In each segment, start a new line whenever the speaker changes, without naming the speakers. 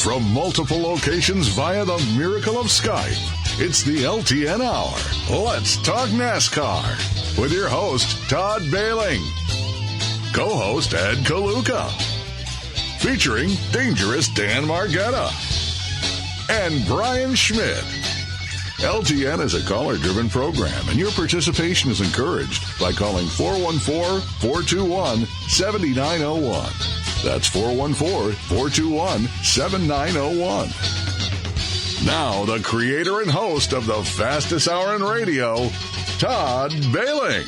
From multiple locations via the miracle of Skype, it's the LTN Hour. Let's talk NASCAR with your host, Todd Bailing. Co-host, Ed Kaluka. Featuring dangerous Dan Margetta. And Brian Schmidt. LTN is a caller-driven program, and your participation is encouraged by calling 414-421-7901. That's 414-421-7901. Now, the creator and host of the fastest hour in radio, Todd Bailing.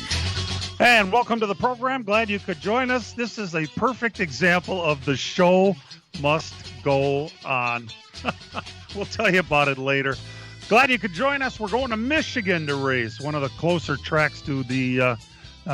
And welcome to the program. Glad you could join us. This is a perfect example of the show must go on. We'll tell you about it later. Glad you could join us. We're going to Michigan to race, one of the closer tracks to the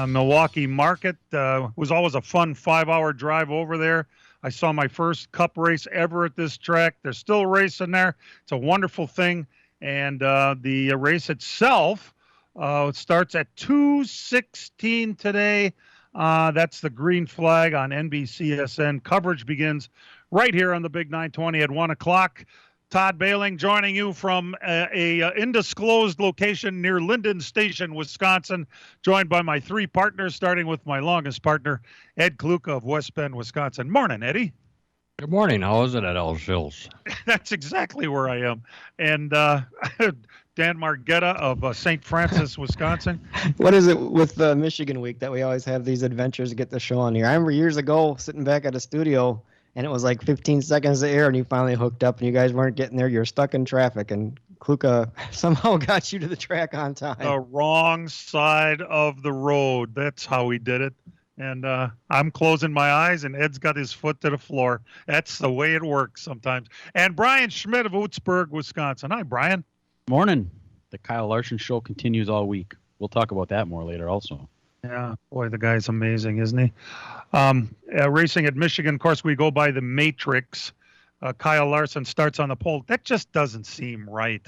Milwaukee market. Was always a fun 5-hour drive over there. I saw my first cup race ever at this track. They're still racing there. It's a wonderful thing. And the race itself starts at 2:16 today. That's the green flag on NBCSN. Coverage begins right here on the Big 920 at 1 o'clock. Todd Bailing joining you from a undisclosed location near Linden Station, Wisconsin, joined by my three partners, starting with my longest partner, Ed Kaluka of West Bend, Wisconsin. Morning, Eddie.
Good morning. How is it at El Shills?
That's exactly where I am. And Dan Margetta of St. Francis, Wisconsin.
What is it with Michigan Week that we always have these adventures to get the show on here? I remember years ago sitting back at a studio, and it was like 15 seconds of air, and you finally hooked up, and you guys weren't getting there. You're stuck in traffic, and Kluka somehow got you to the track on time.
The wrong side of the road. That's how we did it. And I'm closing my eyes, and Ed's got his foot to the floor. That's the way it works sometimes. And Brian Schmidt of Ootsburg, Wisconsin. Hi, Brian.
Morning. The Kyle Larson show continues all week. We'll talk about that more later also.
Yeah, boy, the guy's amazing, isn't he? Racing at Michigan, of course, we go by the matrix. Kyle Larson starts on the pole. That just doesn't seem right.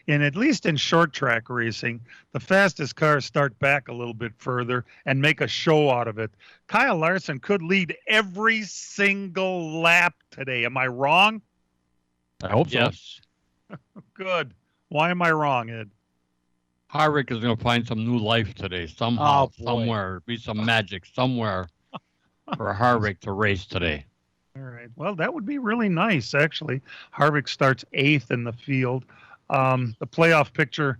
And at least in short track racing, the fastest cars start back a little bit further and make a show out of it. Kyle Larson could lead every single lap today. Am I wrong?
I hope so.
Yes.
Good. Why am I wrong, Ed?
Harvick is going to find some new life today. Somehow,
Oh, boy.
somewhere. Be some magic somewhere for Harvick to race today.
All right. Well, that would be really nice, actually. Harvick starts 8th in the field. The playoff picture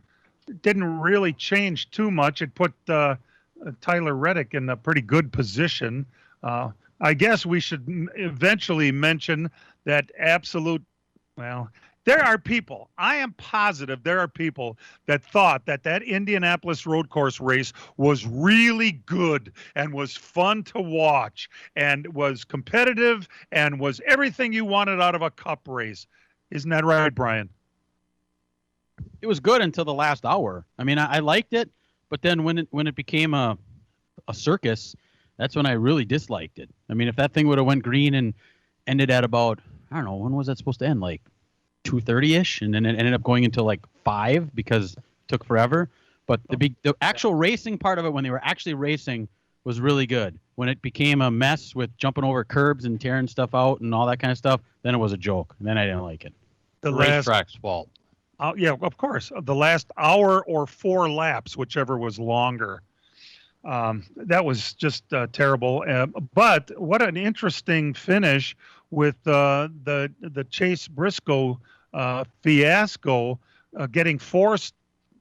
didn't really change too much. It put Tyler Reddick in a pretty good position. I guess we should eventually mention that there are people, I am positive there are people that thought that Indianapolis road course race was really good and was fun to watch and was competitive and was everything you wanted out of a cup race. Isn't that right, Brian?
It was good until the last hour. I mean, I liked it, but then when it became a circus, that's when I really disliked it. I mean, if that thing would have went green and ended at about, I don't know, when was that supposed to end? Like 2:30-ish, and then it ended up going until like 5 because it took forever. But the actual racing part of it, when they were actually racing, was really good. When it became a mess with jumping over curbs and tearing stuff out and all that kind of stuff, then it was a joke, and then I didn't like it.
The
Racetrack's fault.
Yeah, of course. The last hour or 4 laps, whichever was longer. That was just terrible. But what an interesting finish with the Chase Briscoe fiasco, getting forced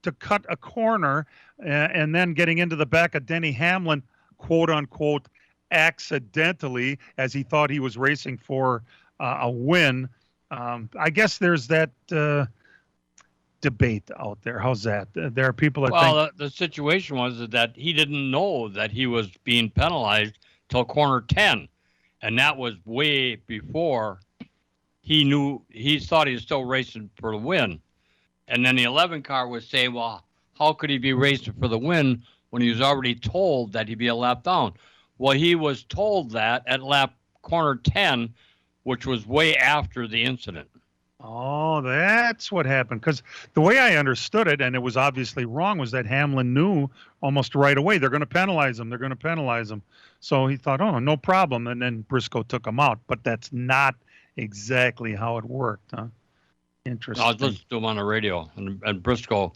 to cut a corner and then getting into the back of Denny Hamlin, quote unquote, accidentally, as he thought he was racing for a win. I guess there's that debate out there. How's that? There are people that think...
the situation was that he didn't know that he was being penalized till corner 10. And that was way before he knew. He thought he was still racing for the win. And then the 11 car was saying, well, how could he be racing for the win when he was already told that he'd be a lap down? Well, he was told that at corner 10, which was way after the incident.
Oh, that's what happened. Because the way I understood it, and it was obviously wrong, was that Hamlin knew almost right away they're going to penalize him. They're going to penalize him. So he thought, oh, no problem. And then Briscoe took him out. But that's not exactly how it worked, huh? Interesting.
I was listening to him on the radio, and Briscoe,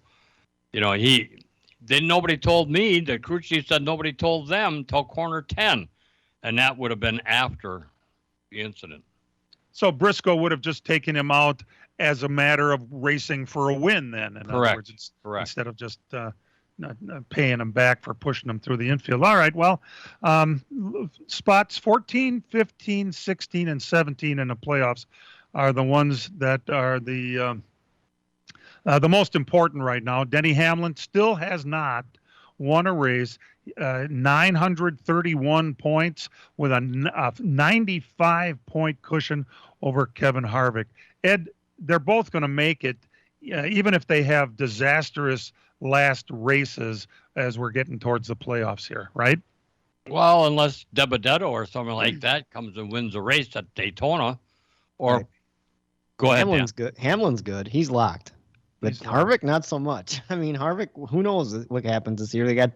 nobody told me. The crew chief said nobody told them till corner 10, and that would have been after the incident.
So Briscoe would have just taken him out as a matter of racing for a win then. In
Correct.
Other words,
Correct.
Instead of just not paying him back for pushing him through the infield. All right, well, spots 14, 15, 16, and 17 in the playoffs are the ones that are the most important right now. Denny Hamlin still has not won a race. 931 points with a 95-point cushion over Kevin Harvick. Ed, they're both going to make it, even if they have disastrous last races as we're getting towards the playoffs here, right?
Well, unless DeBedetto or something like that comes and wins a race at Daytona, or
Right.
Go ahead.
Hamlin's good. Hamlin's good. He's locked. But
He's
Harvick, not so much. I mean, Harvick, who knows what happens this year? They got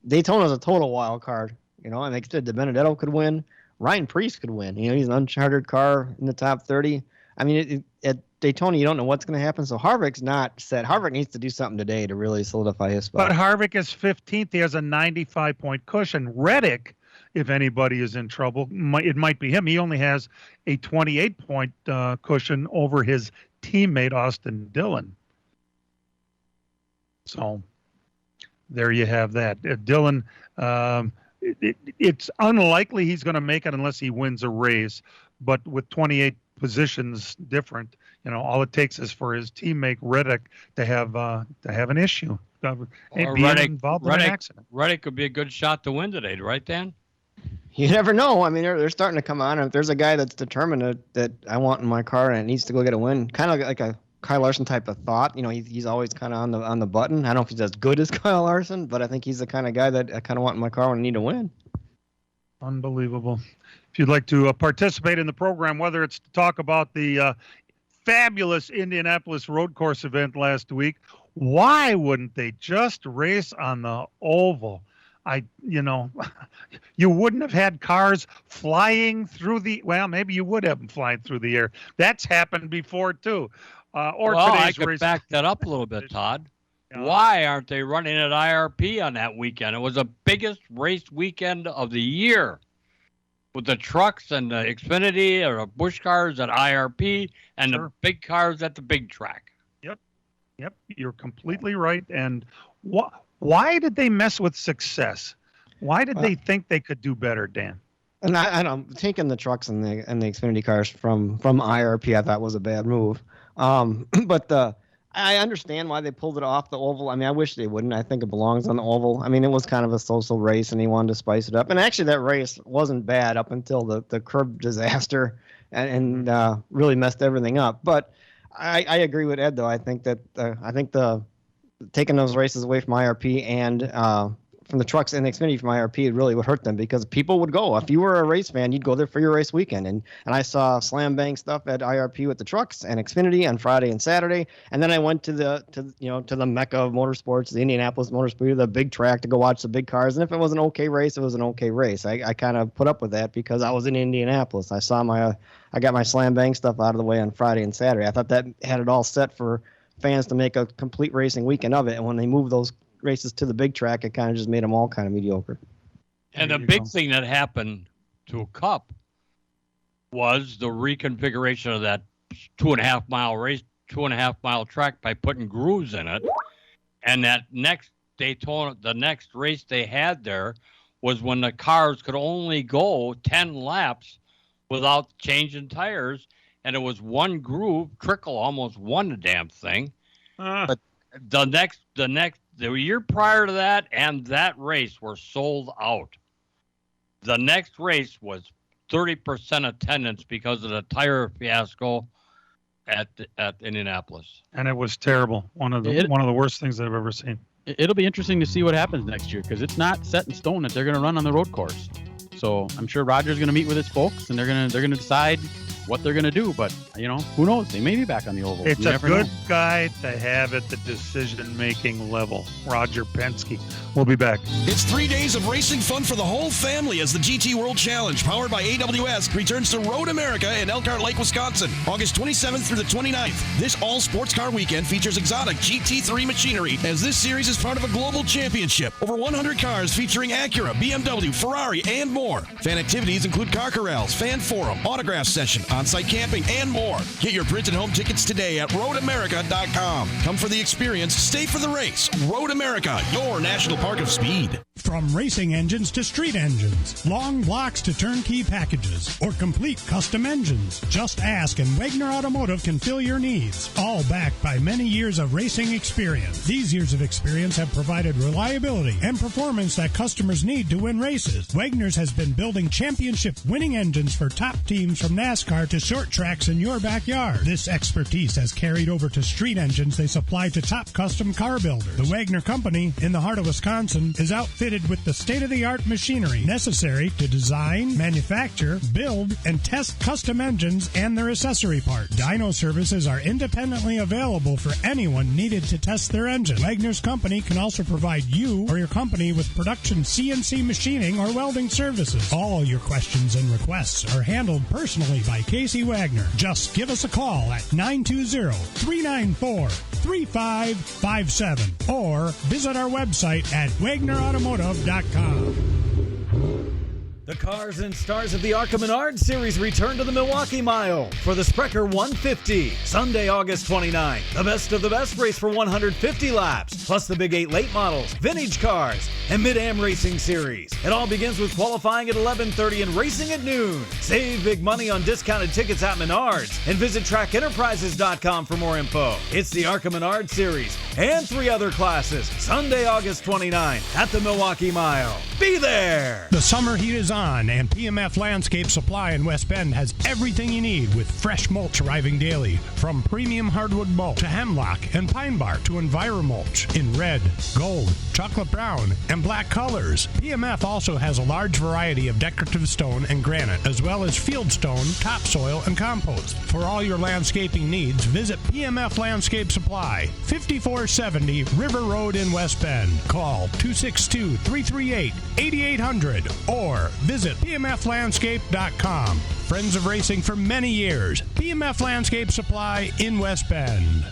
Daytona's a total wild card, and like I said, DeBenedetto could win. Ryan Preece could win. He's an uncharted car in the top 30. I mean, at Daytona, you don't know what's going to happen. So Harvick's not set. Harvick needs to do something today to really solidify his spot.
But Harvick is 15th. He has a 95-point cushion. Reddick, if anybody is in trouble, it might be him. He only has a 28-point cushion over his teammate, Austin Dillon. So there you have that. Dillon, it's unlikely he's going to make it unless he wins a race. But with 28 positions different, all it takes is for his teammate Reddick to have an issue,
Or
be involved in an accident.
Reddick could be a good shot to win today, right, Dan?
You never know. I mean, they're starting to come on. If there's a guy that's determined that I want in my car and it needs to go get a win, kind of like a Kyle Larson type of thought. He's always kind of on the button. I don't know if he's as good as Kyle Larson, but I think he's the kind of guy that I kind of want in my car when I need to win.
Unbelievable. If you'd like to participate in the program, whether it's to talk about the fabulous Indianapolis road course event last week, why wouldn't they just race on the oval? You wouldn't have had cars flying through maybe you would have them flying through the air. That's happened before too.
I could back that up a little bit, Todd.
Yeah.
Why aren't they running at IRP on that weekend? It was the biggest race weekend of the year, with the trucks and the Xfinity or the Busch cars at IRP and the big cars at the big track.
Yep, you're completely right. And why did they mess with success? Why did they think they could do better, Dan?
And I'm taking the trucks and the Xfinity cars from IRP. I thought was a bad move. But I understand why they pulled it off the oval. I mean, I wish they wouldn't. I think it belongs on the oval. I mean, it was kind of a social race, and he wanted to spice it up. And actually, that race wasn't bad up until the curb disaster and really messed everything up. But I agree with Ed, though. I think that taking those races away from IRP and from the trucks and the Xfinity from IRP, it really would hurt them because people would go. If you were a race fan, you'd go there for your race weekend. And I saw slam bang stuff at IRP with the trucks and Xfinity on Friday and Saturday. And then I went to the mecca of motorsports, the Indianapolis Motor Speedway, the big track, to go watch the big cars. And if it was an okay race, it was an okay race. I kind of put up with that because I was in Indianapolis. I got my slam bang stuff out of the way on Friday and Saturday. I thought that had it all set for fans to make a complete racing weekend of it. And when they moved those races to the big track, it kind of just made them all kind of mediocre.
And the big thing that happened to a Cup was the reconfiguration of that 2.5 mile race, 2.5 mile track by putting grooves in it. And that next Daytona, the next race they had there was when the cars could only go 10 laps without changing tires. And it was one groove, trickle almost won the damn thing. But the year prior to that and that race were sold out. The next race was 30% attendance because of the tire fiasco at Indianapolis.
And it was terrible. One of the worst things I've ever seen.
It'll be interesting to see what happens next year because it's not set in stone that they're going to run on the road course. So I'm sure Roger's going to meet with his folks and they're going to decide what they're going to do. But, who knows? They may be back on the oval.
It's
You
a
never
good
know.
guy to have at the decision-making level. Roger Penske. We'll be back.
It's 3 days of racing fun for the whole family as the GT World Challenge, powered by AWS, returns to Road America in Elkhart Lake, Wisconsin, August 27th through the 29th. This all-sports car weekend features exotic GT3 machinery, as this series is part of a global championship. Over 100 cars featuring Acura, BMW, Ferrari, and more. Fan activities include car corrals, fan forum, autograph session, on-site camping, and more. Get your printed home tickets today at roadamerica.com. Come for the experience, stay for the race. Road America, your national park of speed.
From racing engines to street engines, long blocks to turnkey packages, or complete custom engines, just ask and Wagner Automotive can fill your needs. All backed by many years of racing experience. These years of experience have provided reliability and performance that customers need to win races. Wagner's has been building championship-winning engines for top teams from NASCAR to short tracks in your backyard. This expertise has carried over to street engines they supply to top custom car builders. The Wagner Company, in the heart of Wisconsin, is outfitted with the state-of-the-art machinery necessary to design, manufacture, build, and test custom engines and their accessory parts. Dyno services are independently available for anyone needed to test their engine. Wagner's Company can also provide you or your company with production CNC machining or welding services. All your questions and requests are handled personally by Casey Wagner. Just give us a call at 920-394-3557 or visit our website at wagnerautomotive.com.
The cars and stars of the ARCA Menard Series return to the Milwaukee Mile for the Sprecher 150, Sunday, August 29th. The best of the best race for 150 laps, plus the Big 8 late models, vintage cars, and Mid-Am Racing Series. It all begins with qualifying at 11:30 and racing at noon. Save big money on discounted tickets at Menards and visit trackenterprises.com for more info. It's the ARCA Menard Series and 3 other classes, Sunday, August 29th at the Milwaukee Mile. Be there!
The summer heat is on, and PMF Landscape Supply in West Bend has everything you need with fresh mulch arriving daily. From premium hardwood mulch to hemlock and pine bark to EnviroMulch in red, gold, chocolate brown, and black colors. PMF also has a large variety of decorative stone and granite, as well as field stone, topsoil, and compost. For all your landscaping needs, visit PMF Landscape Supply, 5470 River Road in West Bend. Call 262-338-8800 or visit pmflandscape.com. Friends of racing for many years. PMF Landscape Supply in West Bend.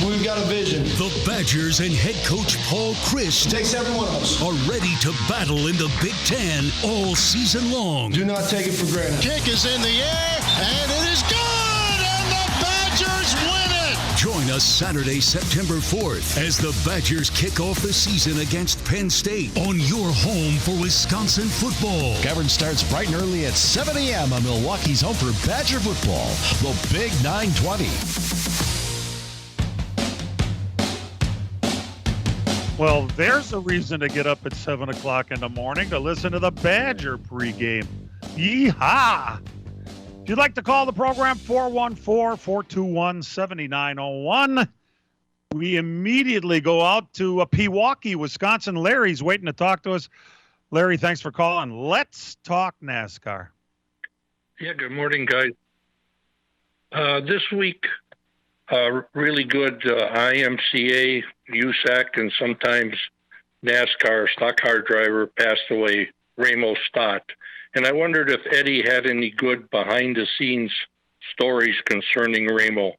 We've got a vision.
The Badgers and head coach Paul Christ
Takes every one of us.
are ready to battle in the Big Ten all season long.
Do not take it for granted.
Kick is in the air, and it is good, and the Badgers win it!
Join us Saturday, September 4th as the Badgers kick off the season against Penn State on your home for Wisconsin football.
Coverage starts bright and early at 7 a.m. on Milwaukee's home for Badger football, the Big 920.
Well, there's a reason to get up at 7 o'clock in the morning to listen to the Badger pregame. Yeehaw! If you'd like to call the program, 414-421-7901. We immediately go out to Pewaukee, Wisconsin. Larry's waiting to talk to us. Larry, thanks for calling. Let's talk NASCAR.
Yeah, good morning, guys. This week, really good IMCA, USAC, and sometimes NASCAR stock car driver passed away, Ramo Stott. And I wondered if Eddie had any good behind-the-scenes stories concerning Ramo.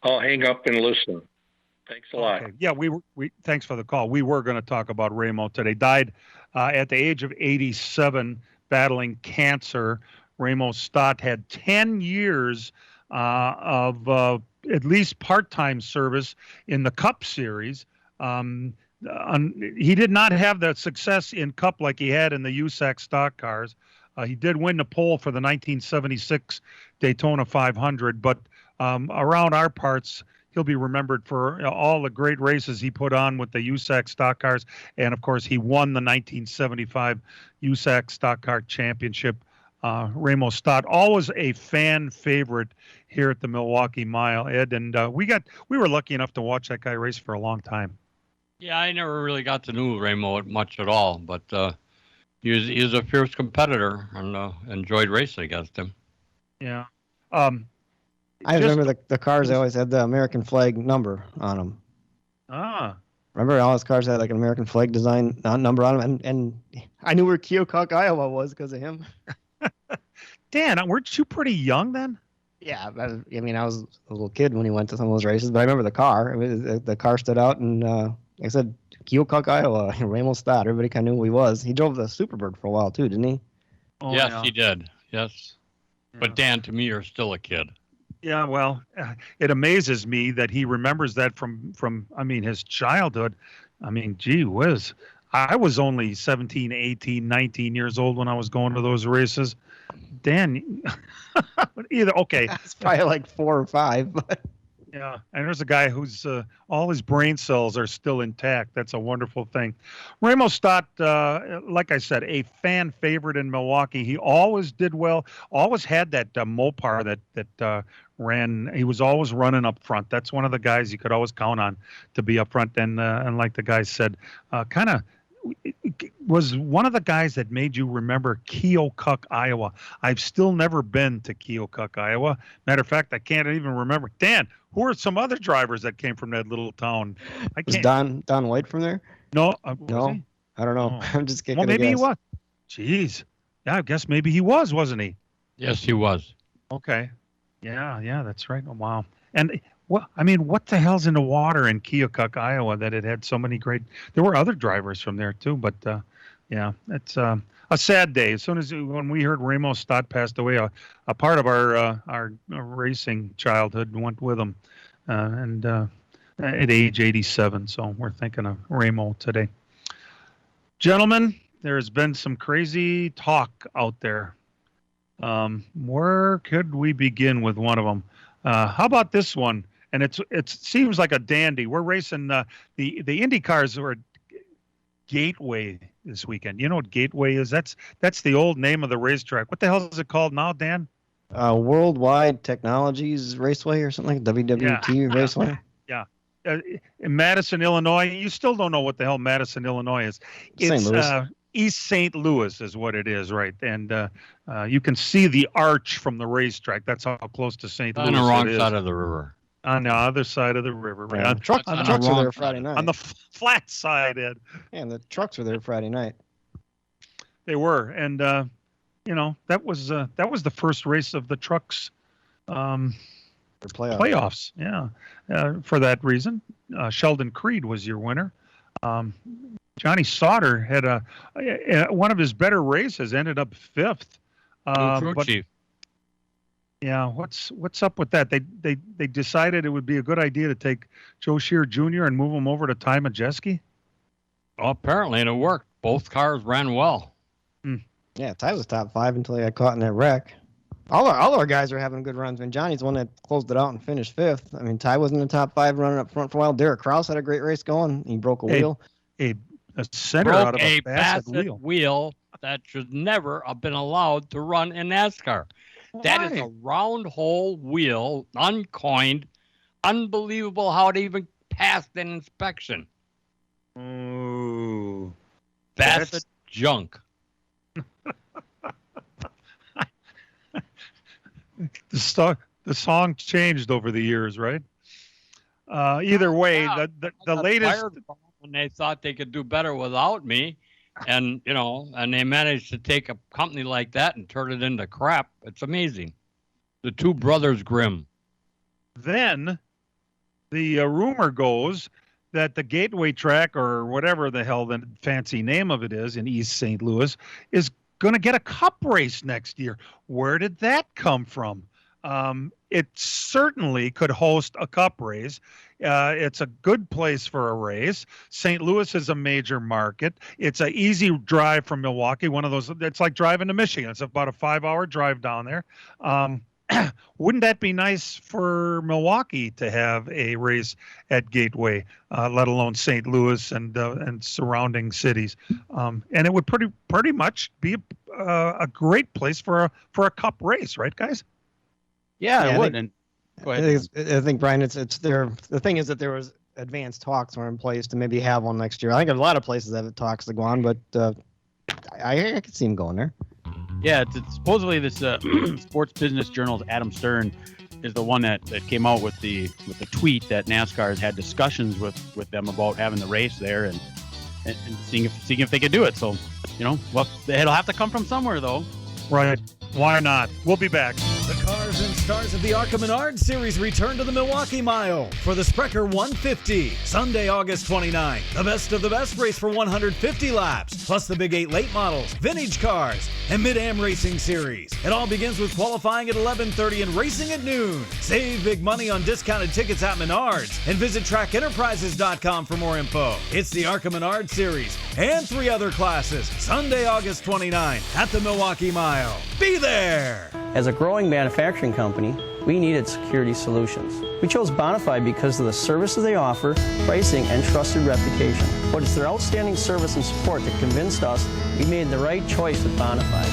I'll hang up and listen. Thanks a lot.
Okay. Yeah, we thanks for the call. We were going to talk about Ramo today. Died at the age of 87, battling cancer. Ramo Stott had 10 years of at least part-time service in the Cup Series. He did not have the success in Cup like he had in the USAC stock cars. He did win the pole for the 1976 Daytona 500, but around our parts, he'll be remembered for all the great races he put on with the USAC stock cars. And, of course, he won the 1975 USAC stock car championship. Ramo Stott, always a fan favorite here at the Milwaukee Mile, Ed. And we were lucky enough to watch that guy race for a long time.
Yeah, I never really got to know Ramo much at all, but he was a fierce competitor and enjoyed racing against him.
Yeah.
I remember the cars always had the American flag number on them. Remember all his cars had like an American flag design number on them, and I knew where Keokuk, Iowa was because of him.
Dan, weren't you pretty young then?
Yeah, I mean, I was a little kid when he went to some of those races, but I remember the car. The car stood out, and like I said, Keokuk, Iowa, Ramos Stott. Everybody kind of knew who he was. He drove the Superbird for a while too, didn't he?
Oh, yes, he did. Yes. Yeah. But Dan, to me, you're still a kid.
Yeah, well, it amazes me that he remembers that from I mean, his childhood. I mean, gee whiz. I was only 17, 18, 19 years old when I was going to those races. Dan, okay.
That's probably like 4 or 5, but
yeah, and there's a guy who's all his brain cells are still intact. That's a wonderful thing. Ramos Stott, like I said, a fan favorite in Milwaukee. He always did well. Always had that Mopar that ran. He was always running up front. That's one of the guys you could always count on to be up front. And like the guy said, kind of was one of the guys that made you remember Keokuk, Iowa. I've still never been to Keokuk, Iowa. Matter of fact, I can't even remember. Dan, who are some other drivers that came from that little town?
Was Don White from there?
No.
No? I don't know.
Oh.
I'm just kidding.
Well, maybe he was. Jeez. Yeah, I guess maybe he was, wasn't he?
Yes, he was.
Okay. Yeah, that's right. Oh, wow. And what the hell's in the water in Keokuk, Iowa, that it had so many great? There were other drivers from there too, but yeah, it's a sad day. As soon as when we heard Ramos Stott passed away, a part of our racing childhood went with him, and at age 87. So we're thinking of Ramo today. Gentlemen, there's been some crazy talk out there. Where could we begin with one of them? How about this one? And it seems like a dandy. We're racing the Indy cars are Gateway this weekend. You know what Gateway is? That's the old name of the racetrack. What the hell is it called now, Dan?
Worldwide Technologies Raceway or something like WWT Raceway.
Yeah. In Madison, Illinois. You still don't know what the hell Madison, Illinois is.
St. Louis.
East St. Louis is what it is, right? And you can see the arch from the racetrack. That's how close to St. Louis it is.
On the wrong side of the river.
On the other side of the river, right?
Yeah, the trucks were there Friday night.
On the flat side, Ed.
Yeah, and the trucks were there Friday night.
They were, and that was the first race of the trucks playoffs. Yeah, for that reason, Sheldon Creed was your winner. Johnny Sauter had one of his better races, ended up 5th.
Chief.
Yeah, what's up with that? They decided it would be a good idea to take Joe Shear Jr. and move him over to Ty Majeski?
Well, apparently, and it worked. Both cars ran well.
Yeah, Ty was top 5 until he got caught in that wreck. All our guys are having good runs. I mean, Johnny's the one that closed it out and finished 5th. I mean, Ty was in the top 5 running up front for a while. Derek Krause had a great race going. He broke a wheel.
A center out of a Bassett
wheel that should never have been allowed to run in NASCAR. Why? That is a round hole wheel, uncoined. Unbelievable how it even passed an inspection.
Ooh.
Bassett junk.
The song changed over the years, right? Either way, the latest.
When they thought they could do better without me, and they managed to take a company like that and turn it into crap. It's amazing. The two brothers Grimm.
Then the rumor goes that the Gateway track, or whatever the hell the fancy name of it is in East St. Louis, is going to get a cup race next year. Where did that come from? It certainly could host a cup race. It's a good place for a race. St. Louis is a major market. It's an easy drive from Milwaukee. One of those, it's like driving to Michigan. It's about a 5-hour drive down there. Wouldn't that be nice for Milwaukee to have a race at Gateway, let alone St. Louis and surrounding cities? And it would pretty much be a great place for a cup race, right, guys?
Yeah, it would. Go ahead.
I think, Brian, it's there. The thing is that there was advanced talks were in place to maybe have one next year. I think a lot of places have talks to go on, but I could see him going there.
Yeah, it's supposedly this Sports Business Journal's Adam Stern is the one that came out with the tweet that NASCAR has had discussions with them about having the race there and seeing if they could do it. So, well, it'll have to come from somewhere, though.
Right. Why not? We'll be back.
The cars and stars of the ARCA Menard Series return to the Milwaukee Mile for the Sprecher 150, Sunday, August 29th. The best of the best race for 150 laps, plus the Big 8 late models, vintage cars, and Mid-Am Racing Series. It all begins with qualifying at 11:30 and racing at noon. Save big money on discounted tickets at Menards and visit trackenterprises.com for more info. It's the ARCA Menard Series and 3 other classes, Sunday, August 29th at the Milwaukee Mile. Be there!
As a growing manufacturing company, we needed security solutions. We chose Bonafide because of the services they offer, pricing, and trusted reputation. But it's their outstanding service and support that convinced us we made the right choice with Bonafide.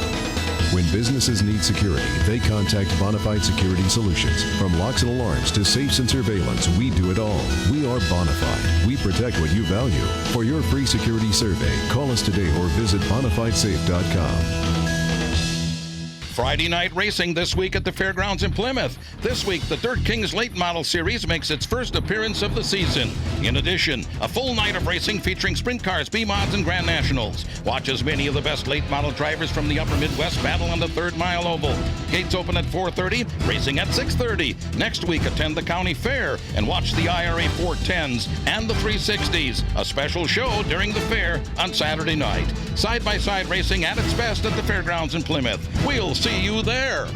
When businesses need security, they contact Bonafide Security Solutions. From locks and alarms to safes and surveillance, we do it all. We are Bonafide. We protect what you value. For your free security survey, call us today or visit bonafidesafe.com.
Friday night racing this week at the fairgrounds in Plymouth. This week, the Dirt Kings Late Model Series makes its first appearance of the season. In addition, a full night of racing featuring sprint cars, B-Mods, and Grand Nationals. Watch as many of the best late model drivers from the Upper Midwest battle on the 3rd Mile Oval. Gates open at 4:30, racing at 6:30. Next week, attend the county fair and watch the IRA 410s and the 360s. A special show during the fair on Saturday night. Side-by-side racing at its best at the fairgrounds in Plymouth. We'll see you there.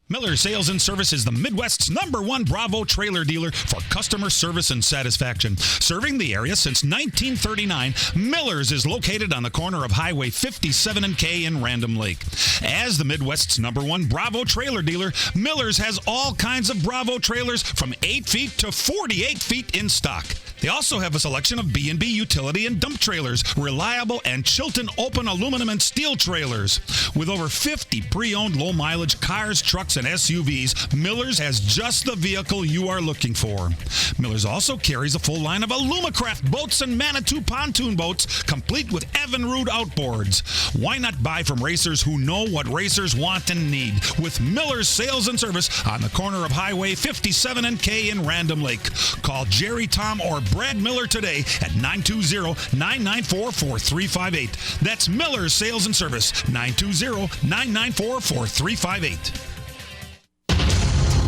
Miller Sales and Service is the Midwest's #1 Bravo trailer dealer for customer service and satisfaction. Serving the area since 1939, Miller's is located on the corner of Highway 57 and K in Random Lake. As the Midwest's #1 Bravo trailer dealer, Miller's has all kinds of Bravo trailers from 8 feet to 48 feet in stock. They also have a selection of B&B utility and dump trailers, reliable and Chilton open aluminum and steel trailers. With over 50 pre-owned low-mileage cars, trucks, and SUVs, Miller's has just the vehicle you are looking for. Miller's also carries a full line of Alumacraft boats and Manitou pontoon boats, complete with Evinrude outboards. Why not buy from racers who know what racers want and need? With Miller's Sales and Service on the corner of Highway 57 and K in Random Lake. Call Jerry, Tom, or Brad Miller today at 920-994-4358. That's Miller's Sales and Service, 920-994-4358.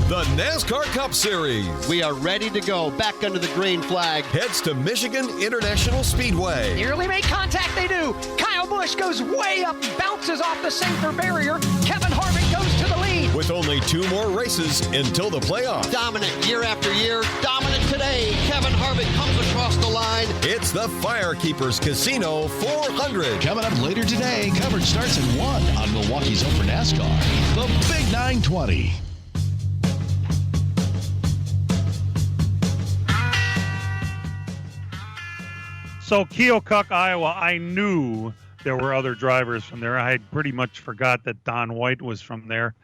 The NASCAR Cup Series.
We are ready to go. Back under the green flag.
Heads to Michigan International Speedway.
Nearly made contact, they do. Kyle Busch goes way up, bounces off the safer barrier. Kevin Harvick goes to the lead.
With only 2 more races until the playoffs.
Dominant year after year. Dominant today. Kevin Harvick comes across the line.
It's the Firekeepers Casino 400.
Coming up later today, coverage starts at 1 on Milwaukee's Home for NASCAR. The Big 920.
So Keokuk, Iowa, I knew there were other drivers from there. I had pretty much forgot that Don White was from there.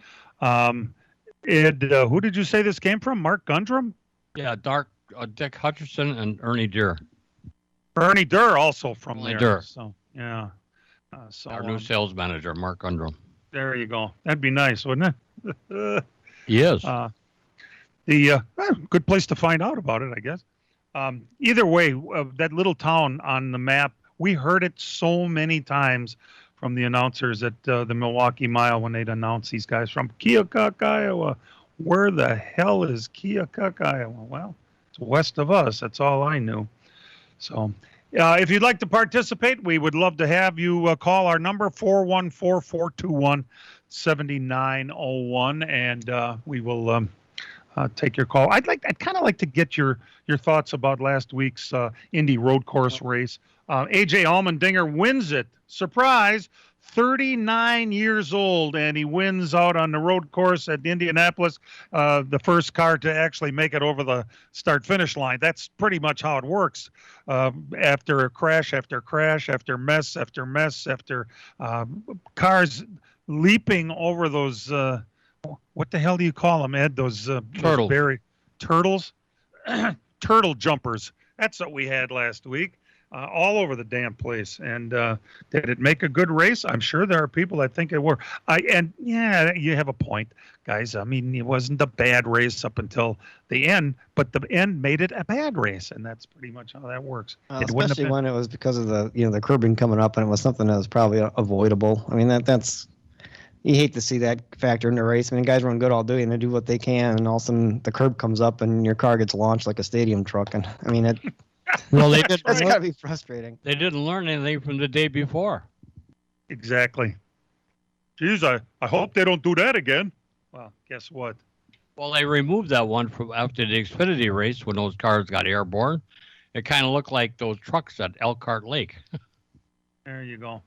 Ed, who did you say this came from? Mark Gundrum?
Yeah, Dick Hutcherson and Ernie Durr.
Ernie Durr also from
Ernie
there.
Durr.
So, yeah.
Our new sales manager, Mark Gundrum.
There you go. That'd be nice, wouldn't it?
Yes.
Good place to find out about it, I guess. Either way, that little town on the map, we heard it so many times from the announcers at the Milwaukee Mile when they'd announce these guys from Keokuk, Iowa. Where the hell is Keokuk, Iowa? Well, it's west of us. That's all I knew. So if you'd like to participate, we would love to have you call our number, 414-421-7901, and we will take your call. I'd kind of like to get your thoughts about last week's Indy road course race. AJ Allmendinger wins it. Surprise! 39 years old, and he wins out on the road course at Indianapolis, the first car to actually make it over the start-finish line. That's pretty much how it works. After crash after crash, after mess after mess, after cars leaping over those what the hell do you call them, Ed? Those turtles? Turtle jumpers. That's what we had last week. all over the damn place. And did it make a good race? I'm sure there are people that think it were. Yeah, you have a point, guys. I mean, it wasn't a bad race up until the end, but the end made it a bad race, and that's pretty much how that works.
Especially when it was because of the curbing coming up, and it was something that was probably avoidable. I mean, that's you hate to see that factor in the race. I mean, guys run good all day and they do what they can, and all of a sudden the curb comes up and your car gets launched like a stadium truck. And I mean,
well,
that's got to be frustrating.
They didn't learn anything from the day before.
Exactly. Geez, I hope they don't do that again. Well, guess what?
Well, they removed that one from after the Xfinity race when those cars got airborne. It kind of looked like those trucks at Elkhart Lake.
There you go.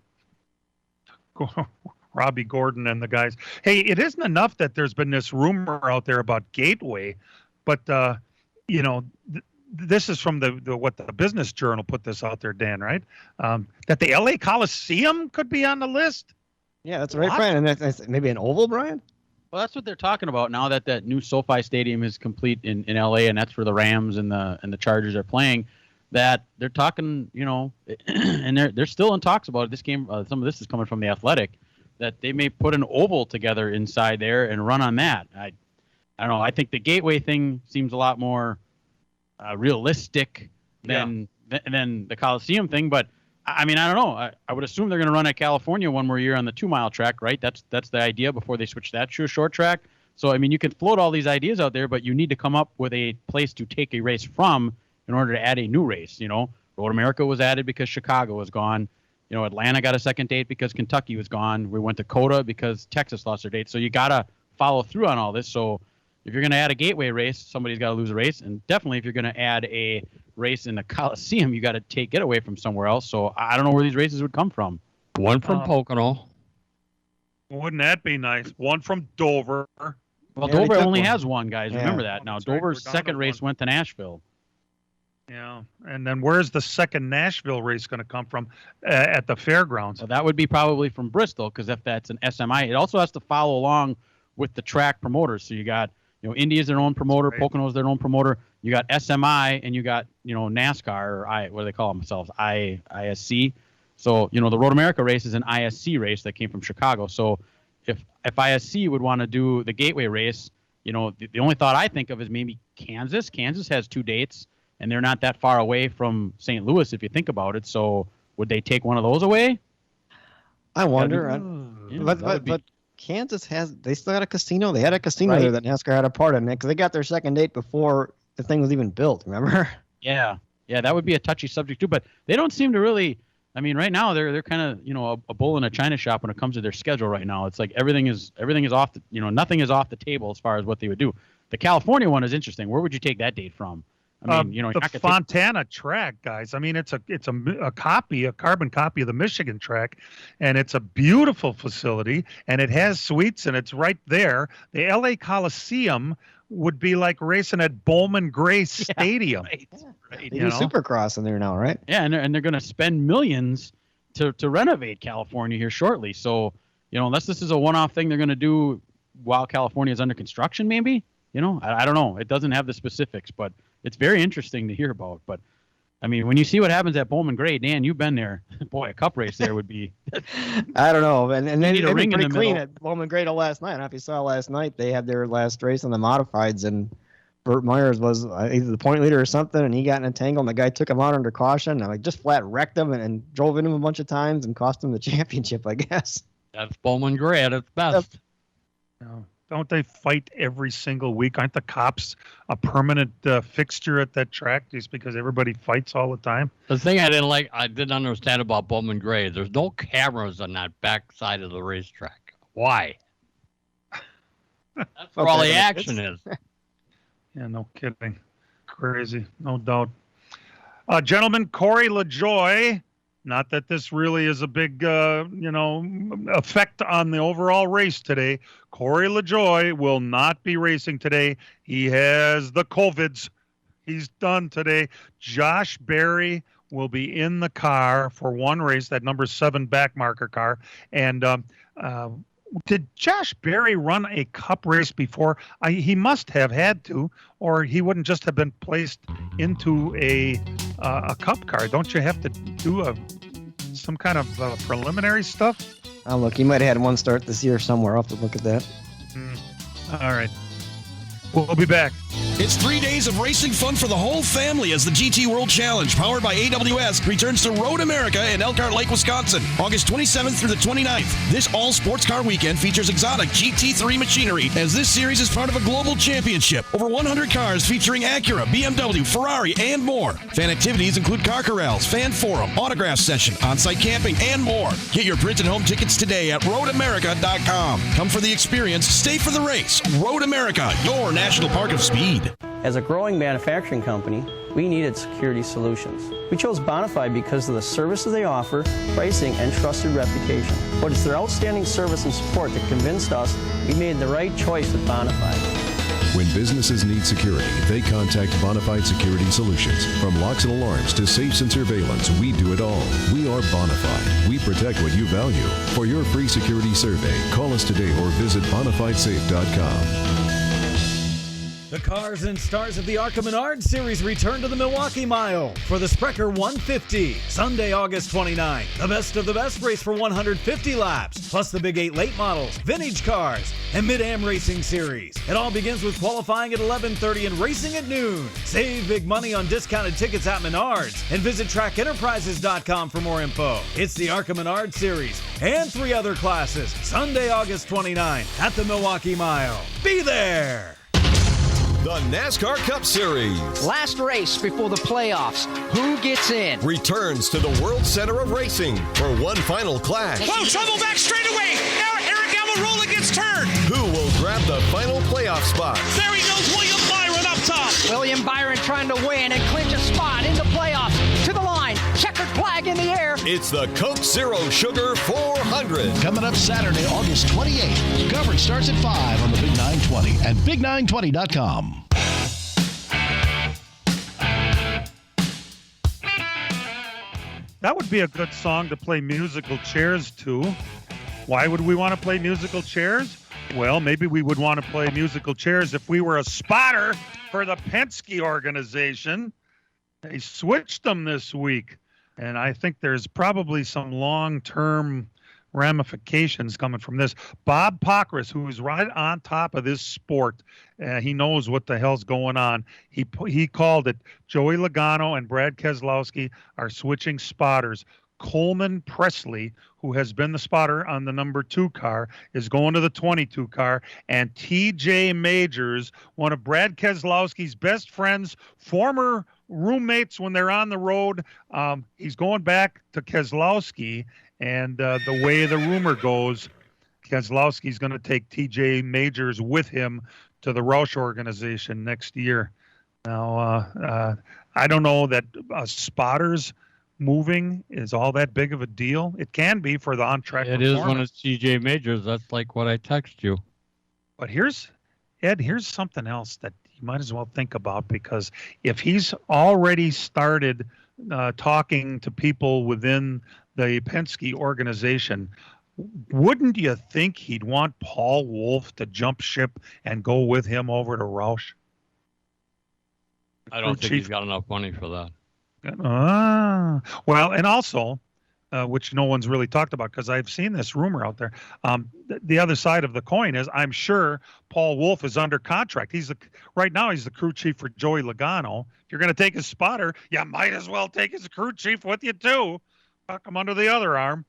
Robbie Gordon and the guys. Hey, it isn't enough that there's been this rumor out there about Gateway, but this is from the what the Business Journal put this out there, Dan, right? That the LA Coliseum could be on the list.
Yeah, that's right, Brian. And that's maybe an oval, Brian.
Well, that's what they're talking about now that new SoFi Stadium is complete in LA, and that's where the Rams and the Chargers are playing. That they're talking, and they're still in talks about it. This game. Some of this is coming from The Athletic. That they may put an oval together inside there and run on that. I don't know. I think the Gateway thing seems a lot more realistic than the Coliseum thing. But I mean, I don't know. I would assume they're going to run at California one more year on the 2-mile track, right? That's the idea before they switch that to a short track. So I mean, you can float all these ideas out there, but you need to come up with a place to take a race from in order to add a new race. Road America was added because Chicago was gone. Atlanta got a second date because Kentucky was gone. We went to Coda because Texas lost their date. So you got to follow through on all this. So if you're going to add a Gateway race, somebody's got to lose a race. And definitely if you're going to add a race in the Coliseum, you got to take it away from somewhere else. So I don't know where these races would come from.
One from Pocono.
Wouldn't that be nice? One from Dover.
Well, Dover only has one, guys. Yeah. Remember that. Now, Dover's second race went to Nashville.
Yeah, and then where's the second Nashville race going to come from at the fairgrounds?
Well, that would be probably from Bristol, because if that's an SMI, it also has to follow along with the track promoters. So you got, Indy is their own promoter, right. Pocono is their own promoter. You got SMI, and you got, NASCAR, or what do they call themselves? ISC. So, the Road America race is an ISC race that came from Chicago. So if ISC would want to do the Gateway race, the only thought I think of is maybe Kansas. Kansas has 2 dates. And they're not that far away from St. Louis, if you think about it. So would they take one of those away?
I wonder. But Kansas they still got a casino. They had a casino there that NASCAR had a part in it because they got their second date before the thing was even built. Remember?
Yeah, that would be a touchy subject too. But they don't seem to really. I mean, right now they're kind of a bull in a china shop when it comes to their schedule. Right now, it's like everything is off. Nothing is off the table as far as what they would do. The California one is interesting. Where would you take that date from? I mean,
the Fontana track, guys. I mean, it's a carbon copy of the Michigan track, and it's a beautiful facility, and it has suites, and it's right there. The LA Coliseum would be like racing at Bowman Gray Stadium.
Right.
They do Supercross in there now, right?
Yeah, and they're going to spend millions to renovate California here shortly. So, unless this is a one-off thing they're going to do while California is under construction, maybe. I don't know. It doesn't have the specifics, but it's very interesting to hear about. But, I mean, when you see what happens at Bowman Gray, Dan, you've been there. Boy, a cup race there would be.
I don't know. And then
need a ring in the
clean
middle.
At Bowman Gray till last night. I don't know if you saw last night, they had their last race on the modifieds, and Burt Myers was either the point leader or something, and he got in a tangle, and the guy took him out under caution. And just flat wrecked him and drove into him a bunch of times and cost him the championship, I guess.
That's Bowman Gray at its best.
No. Don't they fight every single week? Aren't the cops a permanent fixture at that track just because everybody fights all the time?
The thing I didn't understand about Bowman Gray, there's no cameras on that back side of the racetrack. Why? That's where all the action is.
Yeah, no kidding. Crazy, no doubt. Gentlemen, Corey LaJoie. Not that this really is a big, effect on the overall race today. Corey LaJoie will not be racing today. He has the COVIDs. He's done today. Josh Berry will be in the car for one race, that number 7 backmarker car. And did Josh Berry run a cup race before? He must have had to, or he wouldn't just have been placed into a a Cup car, don't you have to do some kind of preliminary stuff?
Oh, look, he might have had one start this year somewhere. I'll have to look at that.
All right. We'll be back.
It's 3 days of racing fun for the whole family as the GT World Challenge, powered by AWS, returns to Road America in Elkhart Lake, Wisconsin, August 27th through the 29th. This all-sports car weekend features exotic GT3 machinery, as this series is part of a global championship. Over 100 cars featuring Acura, BMW, Ferrari, and more. Fan activities include car corrals, fan forum, autograph session, on-site camping, and more. Get your printed home tickets today at roadamerica.com. Come for the experience, stay for the race. Road America, your national park of speed.
As a growing manufacturing company, we needed security solutions. We chose Bonafide because of the services they offer, pricing, and trusted reputation. But it's their outstanding service and support that convinced us we made the right choice with Bonafide.
When businesses need security, they contact Bonafide Security Solutions. From locks and alarms to safes and surveillance, we do it all. We are Bonafide. We protect what you value. For your free security survey, call us today or visit bonafidesafe.com.
The Cars and Stars of the ARCA Menard Series return to the Milwaukee Mile for the Sprecher 150, Sunday, August 29th. The best of the best race for 150 laps, plus the Big 8 late models, vintage cars, and Mid-Am Racing Series. It all begins with qualifying at 11:30 and racing at noon. Save big money on discounted tickets at Menards and visit trackenterprises.com for more info. It's the ARCA Menard Series and 3 other classes, Sunday, August 29th at the Milwaukee Mile. Be there!
The NASCAR Cup Series.
Last race before the playoffs. Who gets in?
Returns to the World Center of Racing for one final clash.
Whoa, trouble back straight away. Now Eric Almirola gets turned.
Who will grab the final playoff spot?
There he goes, William Byron up top.
William Byron trying to win and clinch a spot in the playoffs. To the line. Checkered flag in the air.
It's the Coke Zero Sugar 400.
Coming up Saturday, August 28th. Coverage starts at 5 on the Big 920 and Big920.com.
That would be a good song to play musical chairs to. Why would we want to play musical chairs? Well, maybe we would want to play musical chairs if we were a spotter for the Penske organization. They switched them this week, and I think there's probably some long-term ramifications coming from this. Bob Pockris, who is right on top of this sport, he knows what the hell's going on. He called it. Joey Logano and Brad Keselowski are switching spotters. Coleman Presley, who has been the spotter on the number 2 car, is going to the 22 car. And TJ Majors, one of Brad Keselowski's best friends, former roommates when they're on the road, he's going back to Keselowski. And the way the rumor goes, Keselowski's going to take TJ Majors with him to the Roush organization next year. Now, I don't know that spotters moving is all that big of a deal. It can be for the on-track
It
performance.
is when it's TJ Majors. That's like what I text you.
But here's something else that you might as well think about, because if he's already started talking to people within the Penske organization, wouldn't you think he'd want Paul Wolfe to jump ship and go with him over to Roush?
I don't think he's got enough money for that.
Well, and also, which no one's really talked about because I've seen this rumor out there. The other side of the coin is I'm sure Paul Wolfe is under contract. Right now he's the crew chief for Joey Logano. If you're going to take his spotter, you might as well take his crew chief with you too. Tuck him under the other arm.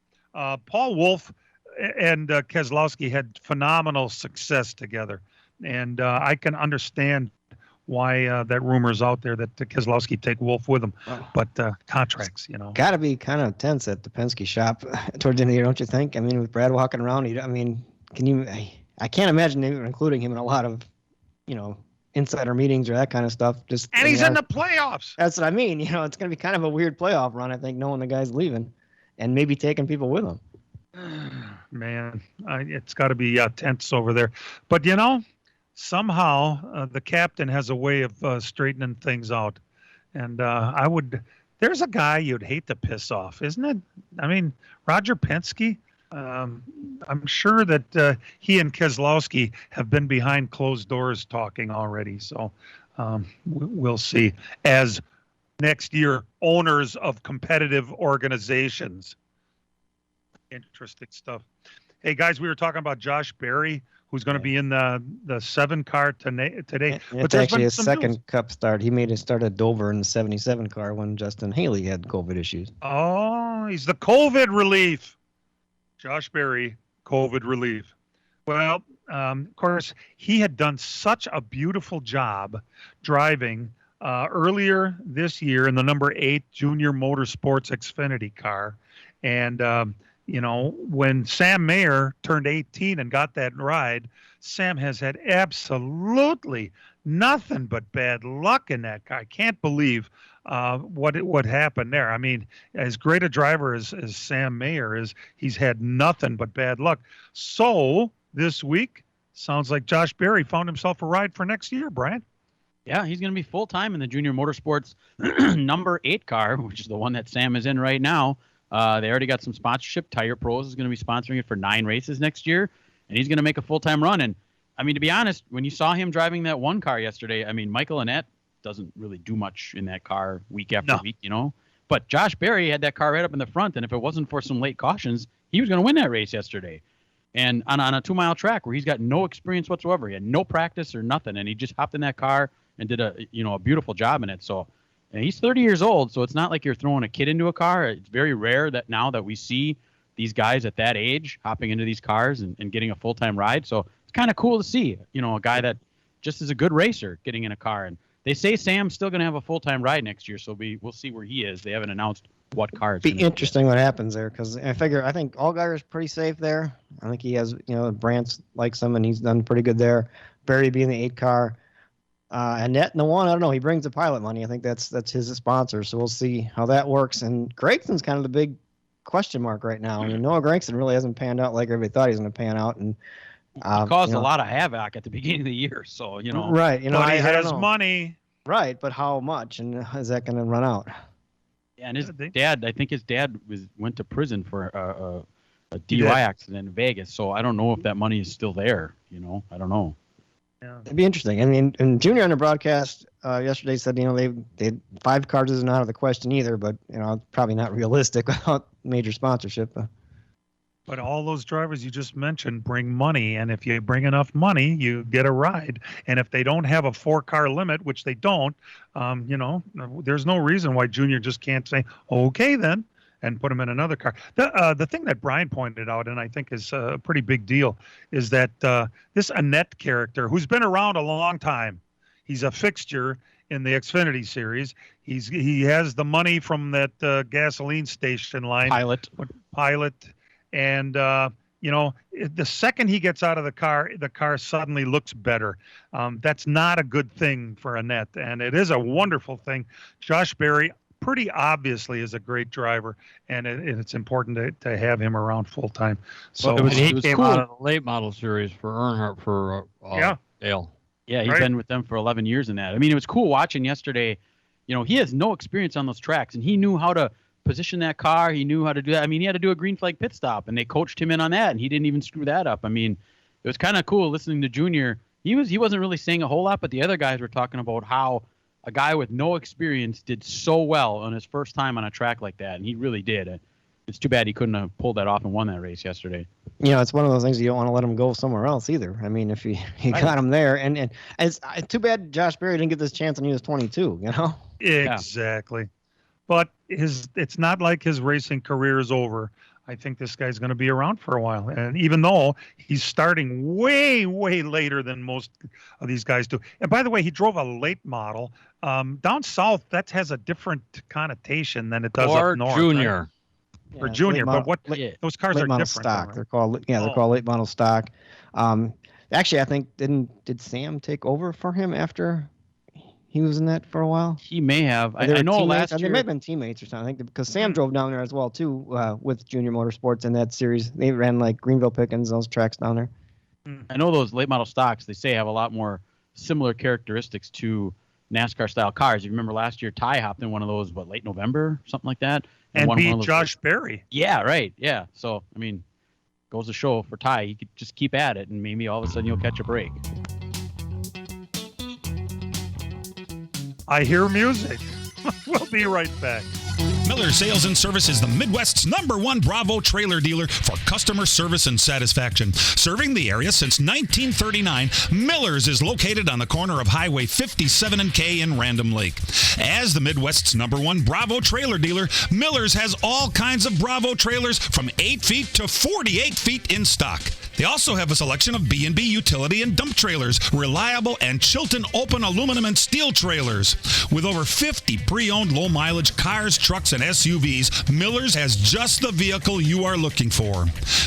Paul Wolfe and Keselowski had phenomenal success together, and I can understand why that rumor's out there that Keselowski take Wolfe with him. But contracts,
Got to be kind of tense at the Penske shop towards the end of the year, don't you think? I mean, with Brad walking around, can you? I can't imagine even including him in a lot of, insider meetings or that kind of stuff.
And he's in the playoffs.
That's what I mean. It's going to be kind of a weird playoff run, I think, knowing the guy's leaving and maybe taking people with him.
Man, it's got to be tense over there. But, somehow the captain has a way of straightening things out. And there's a guy you'd hate to piss off, isn't it? I mean, Roger Penske, I'm sure that he and Keselowski have been behind closed doors talking already. So we'll see. As next year owners of competitive organizations. Interesting stuff. Hey, guys, we were talking about Josh Berry, who's going to be in the 7 car today.
It's actually his second Cup start. He made his start at Dover in the 77 car when Justin Haley had COVID issues.
Oh, he's the COVID relief. Josh Berry, COVID relief. Well, of course, he had done such a beautiful job driving earlier this year in the number 8 Junior Motorsports Xfinity car. And, when Sam Mayer turned 18 and got that ride, Sam has had absolutely nothing but bad luck in that car. I can't believe what happened there. I mean, as great a driver as Sam Mayer is, he's had nothing but bad luck. So this week, sounds like Josh Berry found himself a ride for next year, Brian.
Yeah, he's going to be full-time in the Junior Motorsports number 8 car, which is the one that Sam is in right now. They already got some sponsorship. Tire Pros is going to be sponsoring it for 9 races next year, and he's going to make a full-time run. And, I mean, to be honest, when you saw him driving that one car yesterday, I mean, Michael Annett doesn't really do much in that car week after week, But Josh Berry had that car right up in the front, and if it wasn't for some late cautions, he was going to win that race yesterday. And on a 2-mile track where he's got no experience whatsoever, he had no practice or nothing, and he just hopped in that car and did a beautiful job in it. So, and he's 30 years old, so it's not like you're throwing a kid into a car. It's very rare that we see these guys at that age hopping into these cars and getting a full-time ride. So it's kind of cool to see, a guy that just is a good racer getting in a car. And they say Sam's still going to have a full-time ride next year, so we'll see where he is. They haven't announced what car it's
be interesting what happens there, because I think Allgaier's pretty safe there. I think he has, Brantz likes him, and he's done pretty good there. Berry being the 8 car. Annett in the 1, I don't know. He brings the pilot money. I think that's his sponsor, so we'll see how that works. And Gregson's kind of the big question mark right now. I mean, Noah Gragson really hasn't panned out like everybody thought he was going to pan out, and
he caused a lot of havoc at the beginning of the year. So
right? But he has money,
right? But how much, and is that going to run out?
Yeah, and his dad, I think his dad went to prison for a DUI accident in Vegas. So I don't know if that money is still there. I don't know.
Yeah. It'd be interesting. I mean, and Junior on the broadcast yesterday said, they 5 cars isn't out of the question either, but probably not realistic without major sponsorship.
But all those drivers you just mentioned bring money, and if you bring enough money, you get a ride. And if they don't have a 4-car limit, which they don't, there's no reason why Junior just can't say, okay, then, and put him in another car. The thing that Brian pointed out, and I think is a pretty big deal, is that this Annett character, who's been around a long time, he's a fixture in the Xfinity series. He has the money from that gasoline station line. Pilot. And, the second he gets out of the car suddenly looks better. That's not a good thing for Annett, and it is a wonderful thing. Josh Berry, pretty obviously, is a great driver, and it's important to have him around full time. So
he came out of the late model series for Earnhardt for Dale.
Yeah, he's been with them for 11 years in that. I mean, it was cool watching yesterday. He has no experience on those tracks, and he knew how to position that car. He knew how to do that. I mean, he had to do a green flag pit stop, and they coached him in on that, and he didn't even screw that up. I mean, it was kind of cool listening to Junior. He wasn't really saying a whole lot, but the other guys were talking about how a guy with no experience did so well on his first time on a track like that, and he really did. It's too bad he couldn't have pulled that off and won that race yesterday.
It's one of those things you don't want to let him go somewhere else either. I mean, if he got him there, and it's too bad Josh Berry didn't get this chance when he was 22.
Exactly. But it's not like his racing career is over. I think this guy's going to be around for a while. And even though he's starting way, way later than most of these guys do. And by the way, he drove a late model. Down south, that has a different connotation than it does up north.
Junior.
Right? Or junior. But those cars are different.
Stock. Right? They're called late model stock. Actually, I think did Sam take over for him after he was in that for a while?
He may have. I know last year.
They may have been teammates or something. I think because Sam drove down there as well, too, with Junior Motorsports in that series. They ran like Greenville Pickens, those tracks down there.
I know those late model stocks, they say, have a lot more similar characteristics to NASCAR-style cars. You remember last year, Ty hopped in one of those, late November, something like that?
And beat Josh Berry.
Yeah, right. Yeah. So, I mean, goes to show for Ty, he could just keep at it, and maybe all of a sudden you'll catch a break.
I hear music. We'll be right back.
Miller Sales and Service is the Midwest's #1 Bravo trailer dealer for customer service and satisfaction. Serving the area since 1939, Miller's is located on the corner of Highway 57 and K in Random Lake. As the Midwest's #1 Bravo trailer dealer, Miller's has all kinds of Bravo trailers from 8 feet to 48 feet in stock. They also have a selection of B&B utility and dump trailers, reliable and Chilton open aluminum and steel trailers. With over 50 pre-owned low-mileage cars, trucks, and SUVs, Miller's has just the vehicle you are looking for.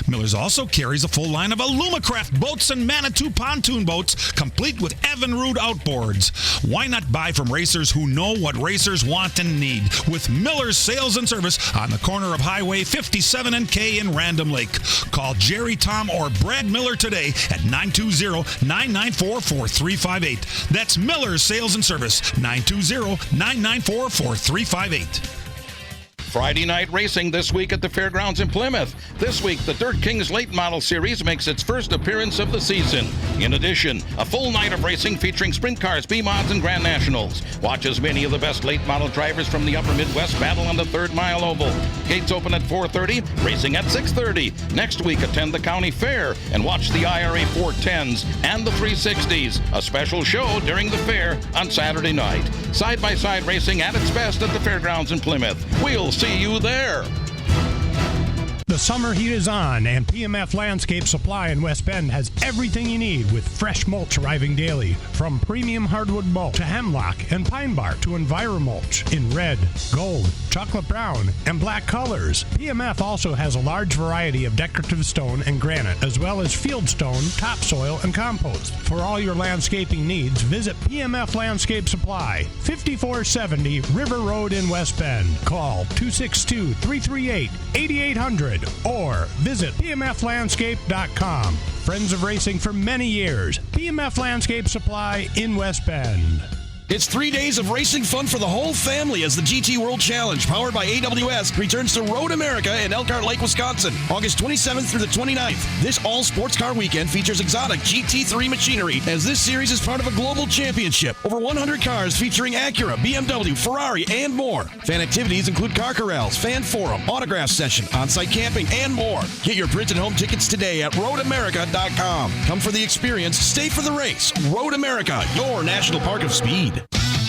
Miller's also carries a full line of Alumacraft boats and Manitou pontoon boats, complete with Evinrude outboards. Why not buy from racers who know what racers want and need? With Miller's Sales and Service on the corner of Highway 57 and K in Random Lake. Call Jerry, Tom, or Brad Miller today at 920-994-4358. That's Miller's Sales and Service, 920-994-4358.
Friday night racing this week at the fairgrounds in Plymouth. This week, the Dirt Kings Late Model Series makes its first appearance of the season. In addition, a full night of racing featuring sprint cars, B-Mods, and Grand Nationals. Watch as many of the best late model drivers from the upper Midwest battle on the 3rd Mile Oval. Gates open at 4:30, racing at 6:30. Next week, attend the county fair and watch the IRA 410s and the 360s. A special show during the fair on Saturday night. Side-by-side racing at its best at the fairgrounds in Plymouth. We'll see you there.
The summer heat is on, and PMF Landscape Supply in West Bend has everything you need with fresh mulch arriving daily. From premium hardwood mulch to hemlock and pine bark to EnviroMulch in red, gold, chocolate brown, and black colors. PMF also has a large variety of decorative stone and granite, as well as field stone, topsoil, and compost. For all your landscaping needs, visit PMF Landscape Supply, 5470 River Road in West Bend. Call 262-338-8800 or visit pmflandscape.com. Friends of racing for many years. PMF Landscape Supply in West Bend.
It's 3 days of racing fun for the whole family as the GT World Challenge, powered by AWS, returns to Road America in Elkhart Lake, Wisconsin, August 27th through the 29th. This all-sports car weekend features exotic GT3 machinery, as this series is part of a global championship. Over 100 cars featuring Acura, BMW, Ferrari, and more. Fan activities include car corrals, fan forum, autograph session, on-site camping, and more. Get your printed home tickets today at roadamerica.com. Come for the experience, stay for the race. Road America, your national park of speed.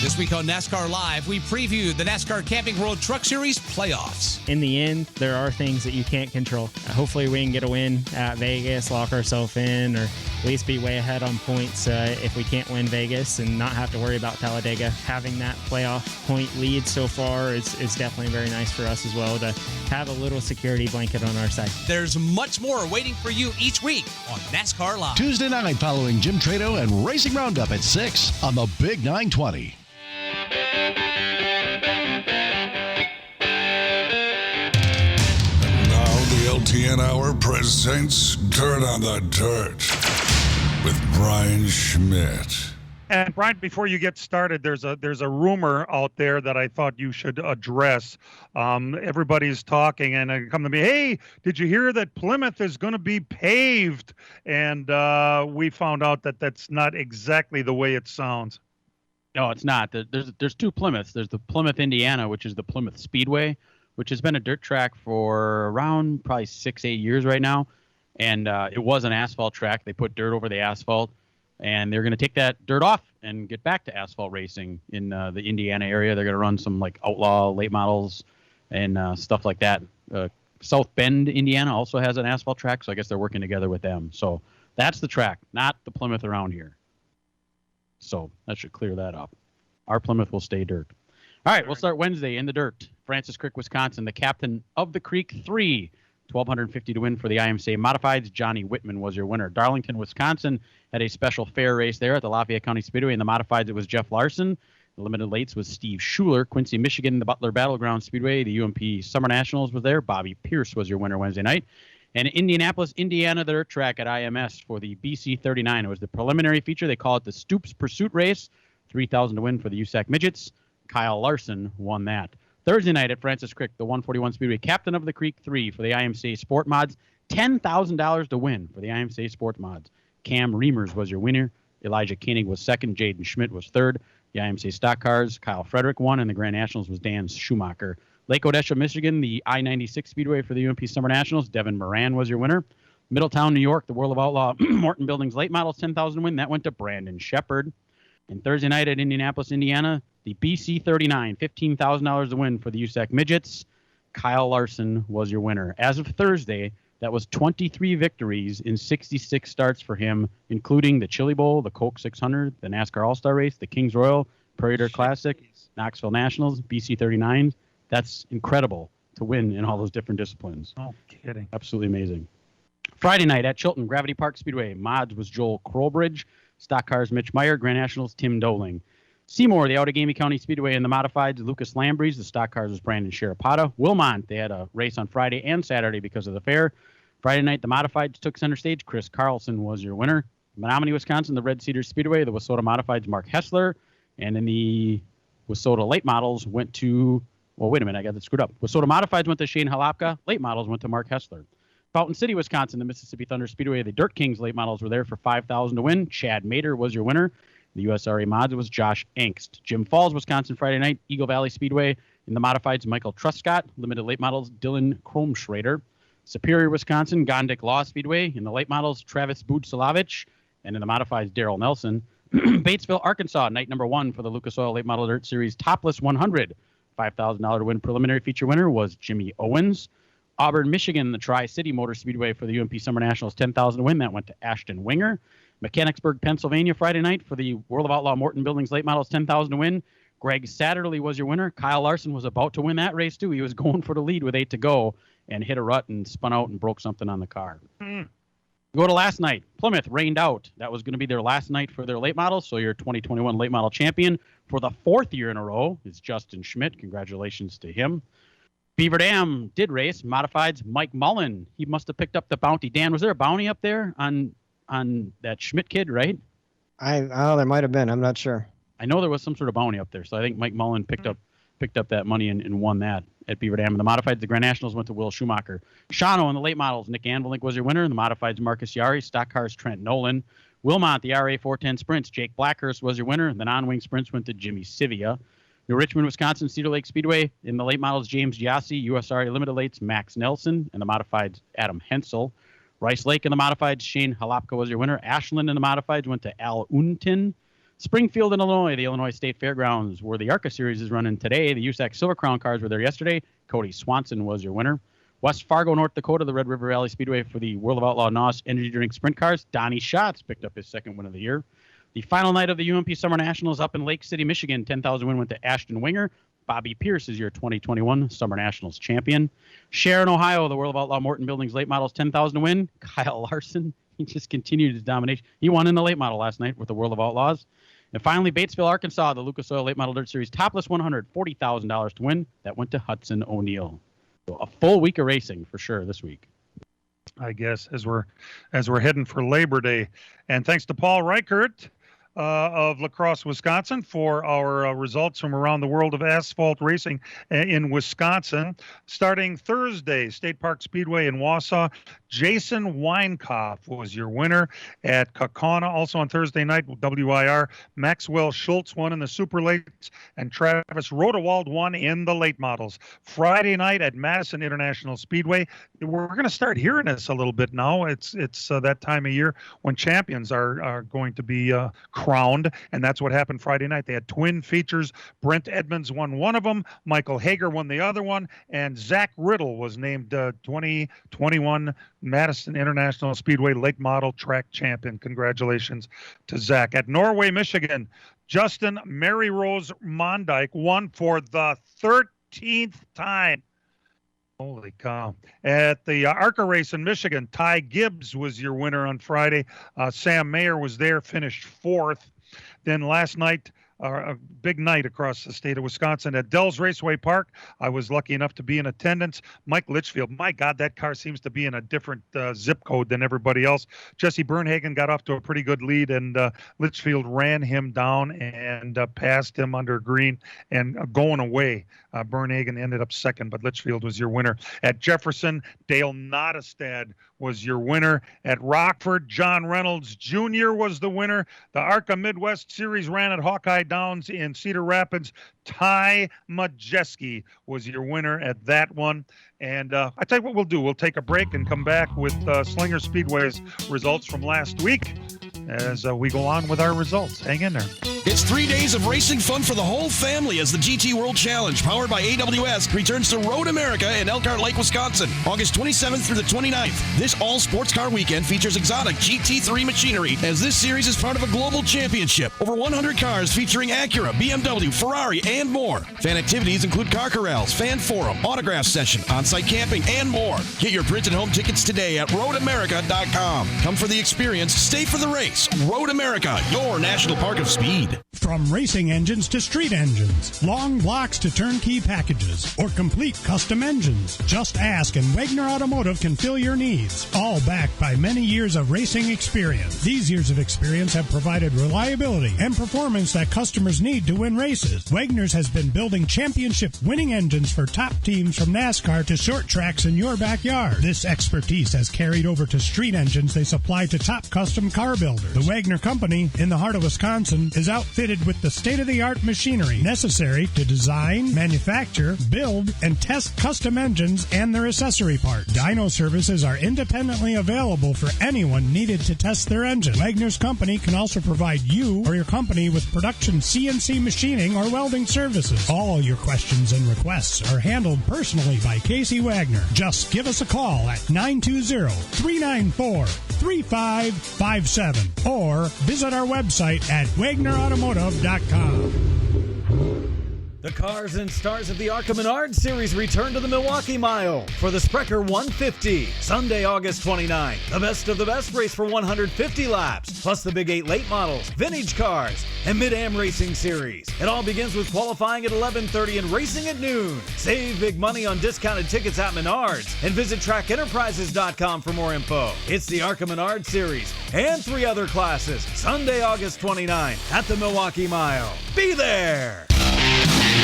This week on NASCAR Live, we preview the NASCAR Camping World Truck Series playoffs.
In the end, there are things that you can't control. Hopefully we can get a win at Vegas, lock ourselves in, or at least be way ahead on points if we can't win Vegas and not have to worry about Talladega. Having that playoff point lead so far is definitely very nice for us as well to have a little security blanket on our side.
There's much more waiting for you each week on NASCAR Live.
Tuesday night following Jim Trado and Racing Roundup at 6 on the Big 920.
LTN Hour presents Dirt on the Dirt with Brian Schmidt.
And Brian, before you get started, there's a rumor out there that I thought you should address. Everybody's talking and they come to me, hey, did you hear that Plymouth is going to be paved? And we found out that that's not exactly the way it sounds.
No, it's not. There's two Plymouths. There's the Plymouth, Indiana, which is the Plymouth Speedway, which has been a dirt track for around probably 6-8 years right now. And it was an asphalt track. They put dirt over the asphalt, and they're going to take that dirt off and get back to asphalt racing in the Indiana area. They're going to run some like outlaw late models and stuff like that. South Bend, Indiana also has an asphalt track, so I guess they're working together with them. So that's the track, not the Plymouth around here. So that should clear that up. Our Plymouth will stay dirt. All right, we'll start Wednesday in the dirt. Francis Creek, Wisconsin, the captain of the Creek 3. $1,250 to win for the IMCA Modifieds. Johnny Whitman was your winner. Darlington, Wisconsin had a special fair race there at the Lafayette County Speedway. In the Modifieds, it was Jeff Larson. The limited lates was Steve Schuler. Quincy, Michigan, the Butler Battleground Speedway. The UMP Summer Nationals was there. Bobby Pierce was your winner Wednesday night. And Indianapolis, Indiana, the dirt track at IMS for the BC 39. It was the preliminary feature. They call it the Stoops Pursuit Race. $3,000 to win for the USAC Midgets. Kyle Larson won that. Thursday night at Francis Creek, the 141 Speedway, captain of the Creek 3 for the IMCA Sport Mods. $10,000 to win for the IMCA Sport Mods. Cam Reimers was your winner. Elijah Koenig was second. Jaden Schmidt was third. The IMCA Stock Cars, Kyle Frederick won, and the Grand Nationals was Dan Schumacher. Lake Odessa, Michigan, the I-96 Speedway for the UMP Summer Nationals. Devin Moran was your winner. Middletown, New York, the World of Outlaw Morton Buildings Late Models 10,000 win. That went to Brandon Shepard. And Thursday night at Indianapolis, Indiana, the BC 39, $15,000 to win for the USAC Midgets. Kyle Larson was your winner. As of Thursday, that was 23 victories in 66 starts for him, including the Chili Bowl, the Coke 600, the NASCAR All-Star Race, the Kings Royal, Prairie Dirt Classic, Knoxville Nationals, BC 39. That's incredible to win in all those different disciplines.
Oh, kidding.
Absolutely amazing. Friday night at Chilton, Gravity Park Speedway. Mods was Joel Crowbridge. Stock Cars, Mitch Meyer. Grand Nationals, Tim Doling. Seymour, the Outagamie County Speedway and the Modifieds, Lucas Lambries. The Stock Cars was Brandon Sharapata. Wilmont, they had a race on Friday and Saturday because of the fair. Friday night, the Modifieds took center stage. Chris Carlson was your winner. Menominee, Wisconsin, the Red Cedar Speedway, the Wissota Modifieds, Mark Hessler. And in the Wissota Late Models went to... Well, wait a minute, I got that screwed up. Wissota Modifieds went to Shane Halapka. Late Models went to Mark Hessler. Fountain City, Wisconsin, the Mississippi Thunder Speedway, the Dirt Kings Late Models were there for $5,000 to win. Chad Mater was your winner. The USRA Mods was Josh Angst. Jim Falls, Wisconsin, Friday night, Eagle Valley Speedway. In the Modifieds, Michael Truscott. Limited Late Models, Dylan Kromschrader. Superior, Wisconsin, Gondik Law Speedway. In the Late Models, Travis Budsalovich. And in the Modifieds, Daryl Nelson. Batesville, Arkansas, night number 1 for the Lucas Oil Late Model Dirt Series Topless 100. $5,000 to win. Preliminary feature winner was Jimmy Owens. Auburn, Michigan, the Tri-City Motor Speedway for the UMP Summer Nationals, $10,000 to win. That went to Ashton Winger. Mechanicsburg, Pennsylvania, Friday night for the World of Outlaw Morton Buildings Late Models, $10,000 to win. Greg Satterley was your winner. Kyle Larson was about to win that race, too. He was going for the lead with 8 to go and hit a rut and spun out and broke something on the car. Go to last night. Plymouth rained out. That was going to be their last night for their late models. So your 2021 late model champion for the 4th year in a row is Justin Schmidt. Congratulations to him. Beaver Dam did race. Modifieds, Mike Mullen. He must have picked up the bounty. Dan, was there a bounty up there on that Schmidt kid, right?
There might have been. I'm not sure.
I know there was some sort of bounty up there. So I think Mike Mullen picked up that money and won that at Beaver Dam. And the Modifieds, the Grand Nationals went to Will Schumacher. Shawano in the late models, Nick Anvelink was your winner. And the Modifieds, Marcus Yari. Stock Cars, Trent Nolan. Wilmot, the RA 410 Sprints, Jake Blackhurst was your winner. The non-wing sprints went to Jimmy Sivia. New Richmond, Wisconsin, Cedar Lake Speedway. In the late models, James Giassi. USRA Limited Lates, Max Nelson. And the Modifieds, Adam Hensel. Rice Lake in the Modifieds, Shane Halapka was your winner. Ashland in the Modifieds went to Al Untin. Springfield in Illinois, the Illinois State Fairgrounds, where the ARCA Series is running today. The USAC Silver Crown cars were there yesterday. Cody Swanson was your winner. West Fargo, North Dakota, the Red River Valley Speedway for the World of Outlaw NOS Energy Drink Sprint Cars. Donnie Schatz picked up his 2nd win of the year. The final night of the UMP Summer Nationals up in Lake City, Michigan. 10,000 win went to Ashton Winger. Bobby Pierce is your 2021 Summer Nationals champion. Sharon, Ohio, the World of Outlaw Morton Buildings late models, 10,000 to win. Kyle Larson, he just continued his domination. He won in the late model last night with the World of Outlaws. And finally, Batesville, Arkansas, the Lucas Oil Late Model Dirt Series Topless 100, $40,000 to win. That went to Hudson O'Neill. So a full week of racing for sure this week,
I guess, as we're heading for Labor Day. And thanks to Paul Reichert of La Crosse, Wisconsin, for our results from around the world of asphalt racing in Wisconsin. Starting Thursday, State Park Speedway in Wausau, Jason Weinkopf was your winner at Kaukauna. Also on Thursday night, WIR, Maxwell Schultz won in the Super Lates, and Travis Rodewald won in the late models. Friday night at Madison International Speedway, we're going to start hearing this a little bit now. It's that time of year when champions are going to be crowned, and that's what happened Friday night. They had twin features. Brent Edmonds won one of them, Michael Hager won the other one, and Zach Riddle was named 2021 Madison International Speedway late model track champion. Congratulations to Zach. At Norway, Michigan, Justin Mary Rose Mondyke won for the 13th time. Holy cow. At the ARCA race in Michigan, Ty Gibbs was your winner on Friday. Sam Mayer was there, finished 4th. Then last night, a big night across the state of Wisconsin at Dells Raceway Park. I was lucky enough to be in attendance. Mike Litchfield, my God, that car seems to be in a different zip code than everybody else. Jesse Bernhagen got off to a pretty good lead, and Litchfield ran him down and passed him under green and going away. Bernhagen ended up 2nd, but Litchfield was your winner. At Jefferson, Dale Nottestad was your winner. At Rockford, John Reynolds Jr. was the winner. The ARCA Midwest Series ran at Hawkeye Upside Downs in Cedar Rapids. Ty Majeski was your winner at that one. And I tell you what we'll do. We'll take a break and come back with Slinger Speedway's results from last week as we go on with our results. Hang in there.
It's 3 days of racing fun for the whole family as the GT World Challenge, powered by AWS, returns to Road America in Elkhart Lake, Wisconsin, August 27th through the 29th. This all-sports car weekend features exotic GT3 machinery, as this series is part of a global championship. Over 100 cars featuring Acura, BMW, Ferrari, and more. Fan activities include car corrals, fan forum, autograph session, on-site camping, and more. Get your printed home tickets today at roadamerica.com. Come for the experience, stay for the race. Road America, your national park of speed.
From racing engines to street engines, long blocks to turnkey packages, or complete custom engines, just ask and Wagner Automotive can fill your needs. All backed by many years of racing experience. These years of experience have provided reliability and performance that customers need to win races. Wagner's has been building championship winning engines for top teams from NASCAR to short tracks in your backyard. This expertise has carried over to street engines they supply to top custom car builders. The Wagner Company, in the heart of Wisconsin, is outfitted with the state-of-the-art machinery necessary to design, manufacture, build, and test custom engines and their accessory parts. Dyno services are independently available for anyone needed to test their engine. Wagner's Company can also provide you or your company with production CNC machining or welding services. All your questions and requests are handled personally by Casey Wagner. Just give us a call at 920-394-3557 or visit our website at wagnerautomotive.com.
The cars and stars of the ARCA Menard Series return to the Milwaukee Mile for the Sprecher 150, Sunday, August 29th. The best of the best race for 150 laps, plus the Big 8 late models, vintage cars, and Mid-Am Racing Series. It all begins with qualifying at 11:30 and racing at noon. Save big money on discounted tickets at Menards and visit trackenterprises.com for more info. It's the ARCA Menard Series and 3 other classes, Sunday, August 29th at the Milwaukee Mile. Be there!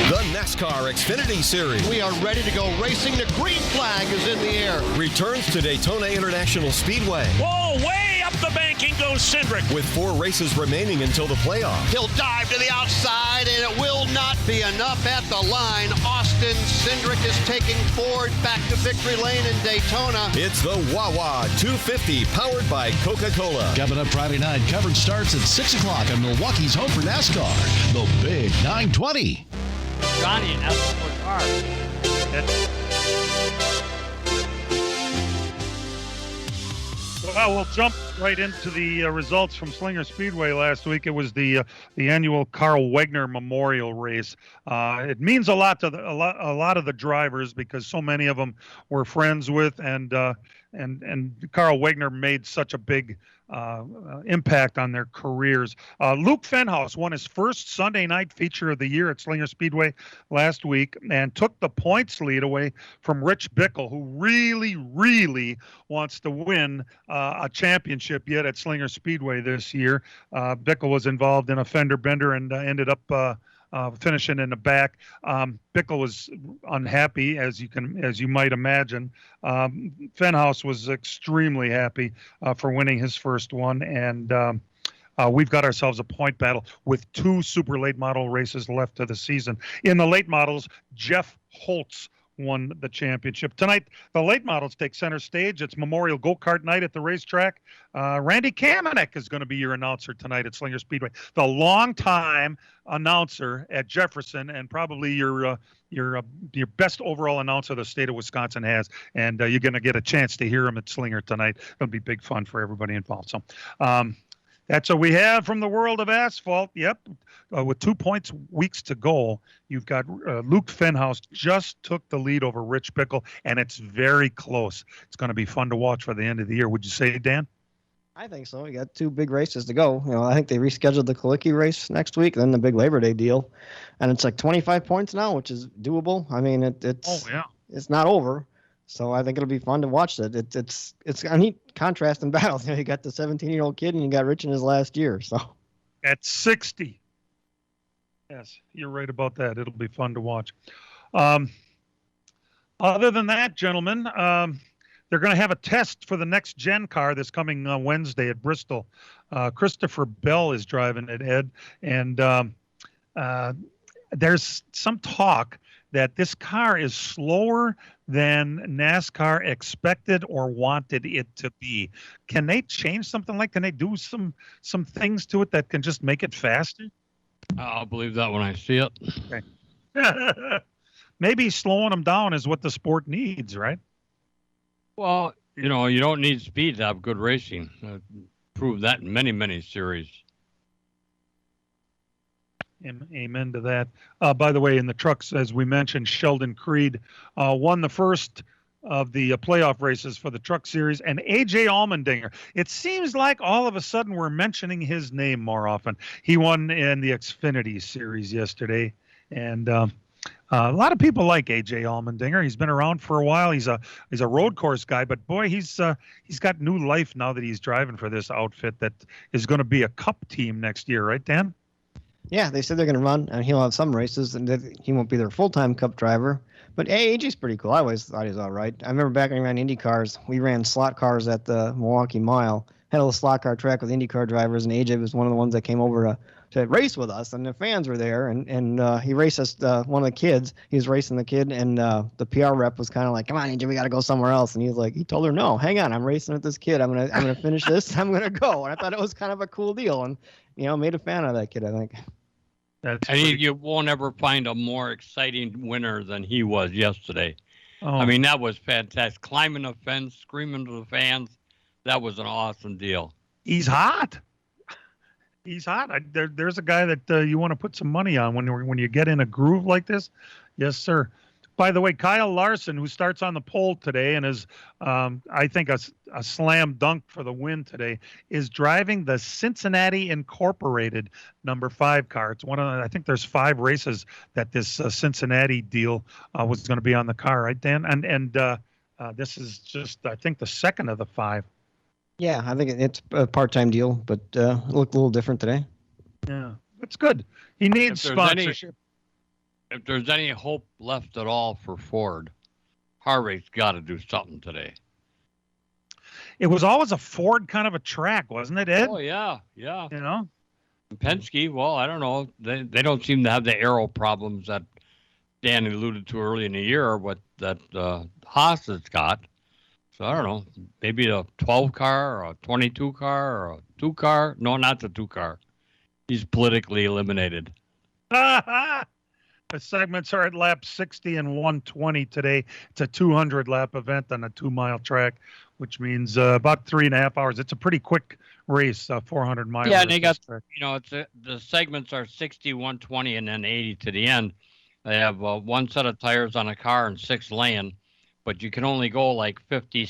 The NASCAR Xfinity Series.
We are ready to go racing. The green flag is in the air.
Returns to Daytona International Speedway.
Whoa, way up the banking goes Cindric.
With 4 races remaining until the playoffs.
He'll dive to the outside, and it will not be enough at the line. Austin Cindric is taking Ford back to victory lane in Daytona.
It's the Wawa 250, powered by Coca-Cola.
Coming up Friday night, coverage starts at 6 o'clock on Milwaukee's home for NASCAR, the Big 920.
Johnny and F4 cars.
Well, we'll jump right into the results from Slinger Speedway last week. It was the annual Carl Wagner Memorial Race. It means a lot to a lot of the drivers because so many of them were friends with, and Carl Wagner made such a big impact on their careers. Luke Fenhaus won his first Sunday night feature of the year at Slinger Speedway last week and took the points lead away from Rich Bickle, who really, really wants to win a championship yet at Slinger Speedway this year. Bickle was involved in a fender bender and ended up finishing in the back. Bickle was unhappy, as you might imagine. Fenhaus was extremely happy for winning his first one, and we've got ourselves a point battle with 2 super late model races left of the season. In the late models, Jeff Holtz won the championship. Tonight, the late models take center stage. It's Memorial Go-Kart night at the racetrack. Randy Kamenek is going to be your announcer tonight at Slinger Speedway. The longtime announcer at Jefferson and probably your best overall announcer the state of Wisconsin has. And you're going to get a chance to hear him at Slinger tonight. It'll be big fun for everybody involved. So that's what we have from the world of asphalt. Yep. With 2 weeks to go, you've got Luke Fenhaus just took the lead over Rich Bickle, and it's very close. It's going to be fun to watch for the end of the year. Would you say, Dan?
I think so. You got 2 big races to go. I think they rescheduled the Kalicki race next week, then the big Labor Day deal, and it's like 25 points now, which is doable. I mean, it's not over. So I think it'll be fun to watch that. It's a neat contrast in battles. You got the 17-year-old kid, and you got Rich in his last year. So
at 60. Yes, you're right about that. It'll be fun to watch. Other than that, gentlemen, they're going to have a test for the next gen car this coming Wednesday at Bristol. Christopher Bell is driving it, Ed, and there's some talk that this car is slower than NASCAR expected or wanted it to be. Can they change something can they do some things to it that can just make it faster?
I'll believe that when I see it.
Okay. Maybe slowing them down is what the sport needs, right?
Well, you don't need speed to have good racing. Proved that in many, many series.
Amen to that. By the way, in the trucks, as we mentioned, Sheldon Creed won the first of the playoff races for the truck series, and A.J. Allmendinger. It seems like all of a sudden we're mentioning his name more often. He won in the Xfinity series yesterday, and a lot of people like A.J. Allmendinger. He's been around for a while. He's a road course guy, but boy, he's got new life now that he's driving for this outfit that is going to be a Cup team next year, right, Dan?
Yeah, they said they're going to run, and he'll have some races, and that he won't be their full-time Cup driver. But AJ's pretty cool. I always thought he was all right. I remember back when we ran Indy cars, we ran slot cars at the Milwaukee Mile. Had a little slot car track with Indy car drivers, and AJ was one of the ones that came over to race with us, and the fans were there, and he raced us, one of the kids. He was racing the kid, and the PR rep was kind of like, "Come on, AJ, we got to go somewhere else." And he told her, "No, hang on, I'm racing with this kid. I'm gonna finish this. I'm gonna go." And I thought it was kind of a cool deal, and made a fan of that kid, I think.
You won't ever find a more exciting winner than he was yesterday.
Oh.
I mean, that was fantastic. Climbing the fence, screaming to the fans. That was an awesome deal.
He's hot. He's hot. There's a guy that you want to put some money on when you get in a groove like this. Yes, sir. By the way, Kyle Larson, who starts on the pole today and is, I think, a slam dunk for the win today, is driving the Cincinnati Incorporated number 5 car. It's one of I think there's 5 races that this Cincinnati deal was going to be on the car, right, Dan? And this is just, I think, the second of the 5.
Yeah, I think it's a part-time deal, but it looked a little different today.
Yeah, it's good. He needs sponsorship.
If there's any hope left at all for Ford, Harvick's got to do something today.
It was always a Ford kind of a track, wasn't it, Ed?
Oh, yeah.
And
Penske, well, I don't know. They don't seem to have the aero problems that Dan alluded to early in the year, but that Haas has got. So I don't know. Maybe a 12 car or a 22 car or a 2 car. No, not the 2 car. He's politically eliminated.
The segments are at lap 60 and 120 today. It's a 200-lap event on a 2-mile track, which means about 3.5 hours. It's a pretty quick race, 400 miles.
Yeah, and they got, the segments are 60, 120, and then 80 to the end. They have 1 set of tires on a car and 6 laying, but you can only go like 50.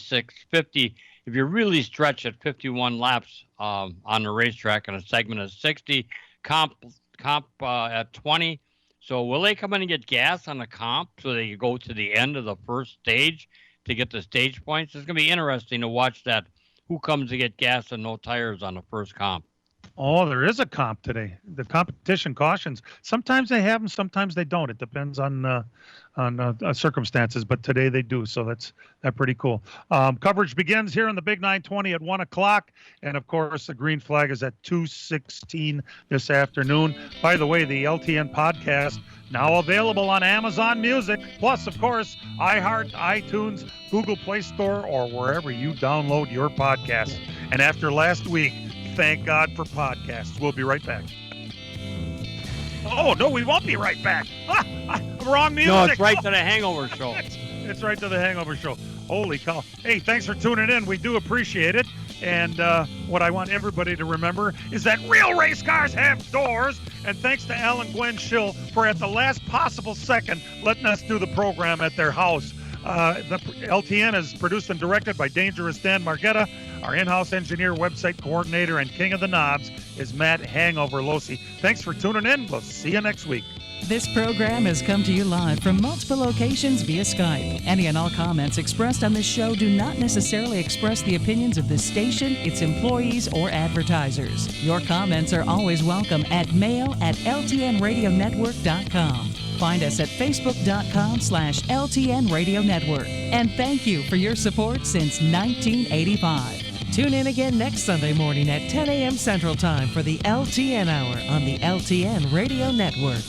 If you really stretch it, 51 laps on the racetrack, and a segment is 60. Comp at 20. So will they come in and get gas on the comp so they go to the end of the first stage to get the stage points? It's going to be interesting to watch that. Who comes to get gas and no tires on the first comp?
Oh, there is a comp today. The competition cautions. Sometimes they have them, sometimes they don't. It depends on circumstances, but today they do. So that's pretty cool. Coverage begins here in the Big 920 at 1 o'clock. And, of course, the green flag is at 2:16 this afternoon. By the way, the LTN podcast now available on Amazon Music. Plus, of course, iHeart, iTunes, Google Play Store, or wherever you download your podcasts. And after last week, thank God for podcasts. We'll be right back. Oh, no, we won't be right back. Wrong music.
No, it's right to the Hangover Show.
It's right to the Hangover Show. Holy cow. Hey, thanks for tuning in. We do appreciate it. And what I want everybody to remember is that real race cars have doors. And thanks to Al and Gwen Schill for, at the last possible second, letting us do the program at their house. The LTN is produced and directed by Dangerous Dan Margetta. Our in-house engineer, website coordinator, and king of the knobs is Matt Hangover Losi. Thanks for tuning in. We'll see you next week.
This program has come to you live from multiple locations via Skype. Any and all comments expressed on this show do not necessarily express the opinions of this station, its employees, or advertisers. Your comments are always welcome at mail@ltnradionetwork.com. Find us at facebook.com/LTN Radio Network. And thank you for your support since 1985. Tune in again next Sunday morning at 10 a.m. Central Time for the LTN Hour on the LTN Radio Network.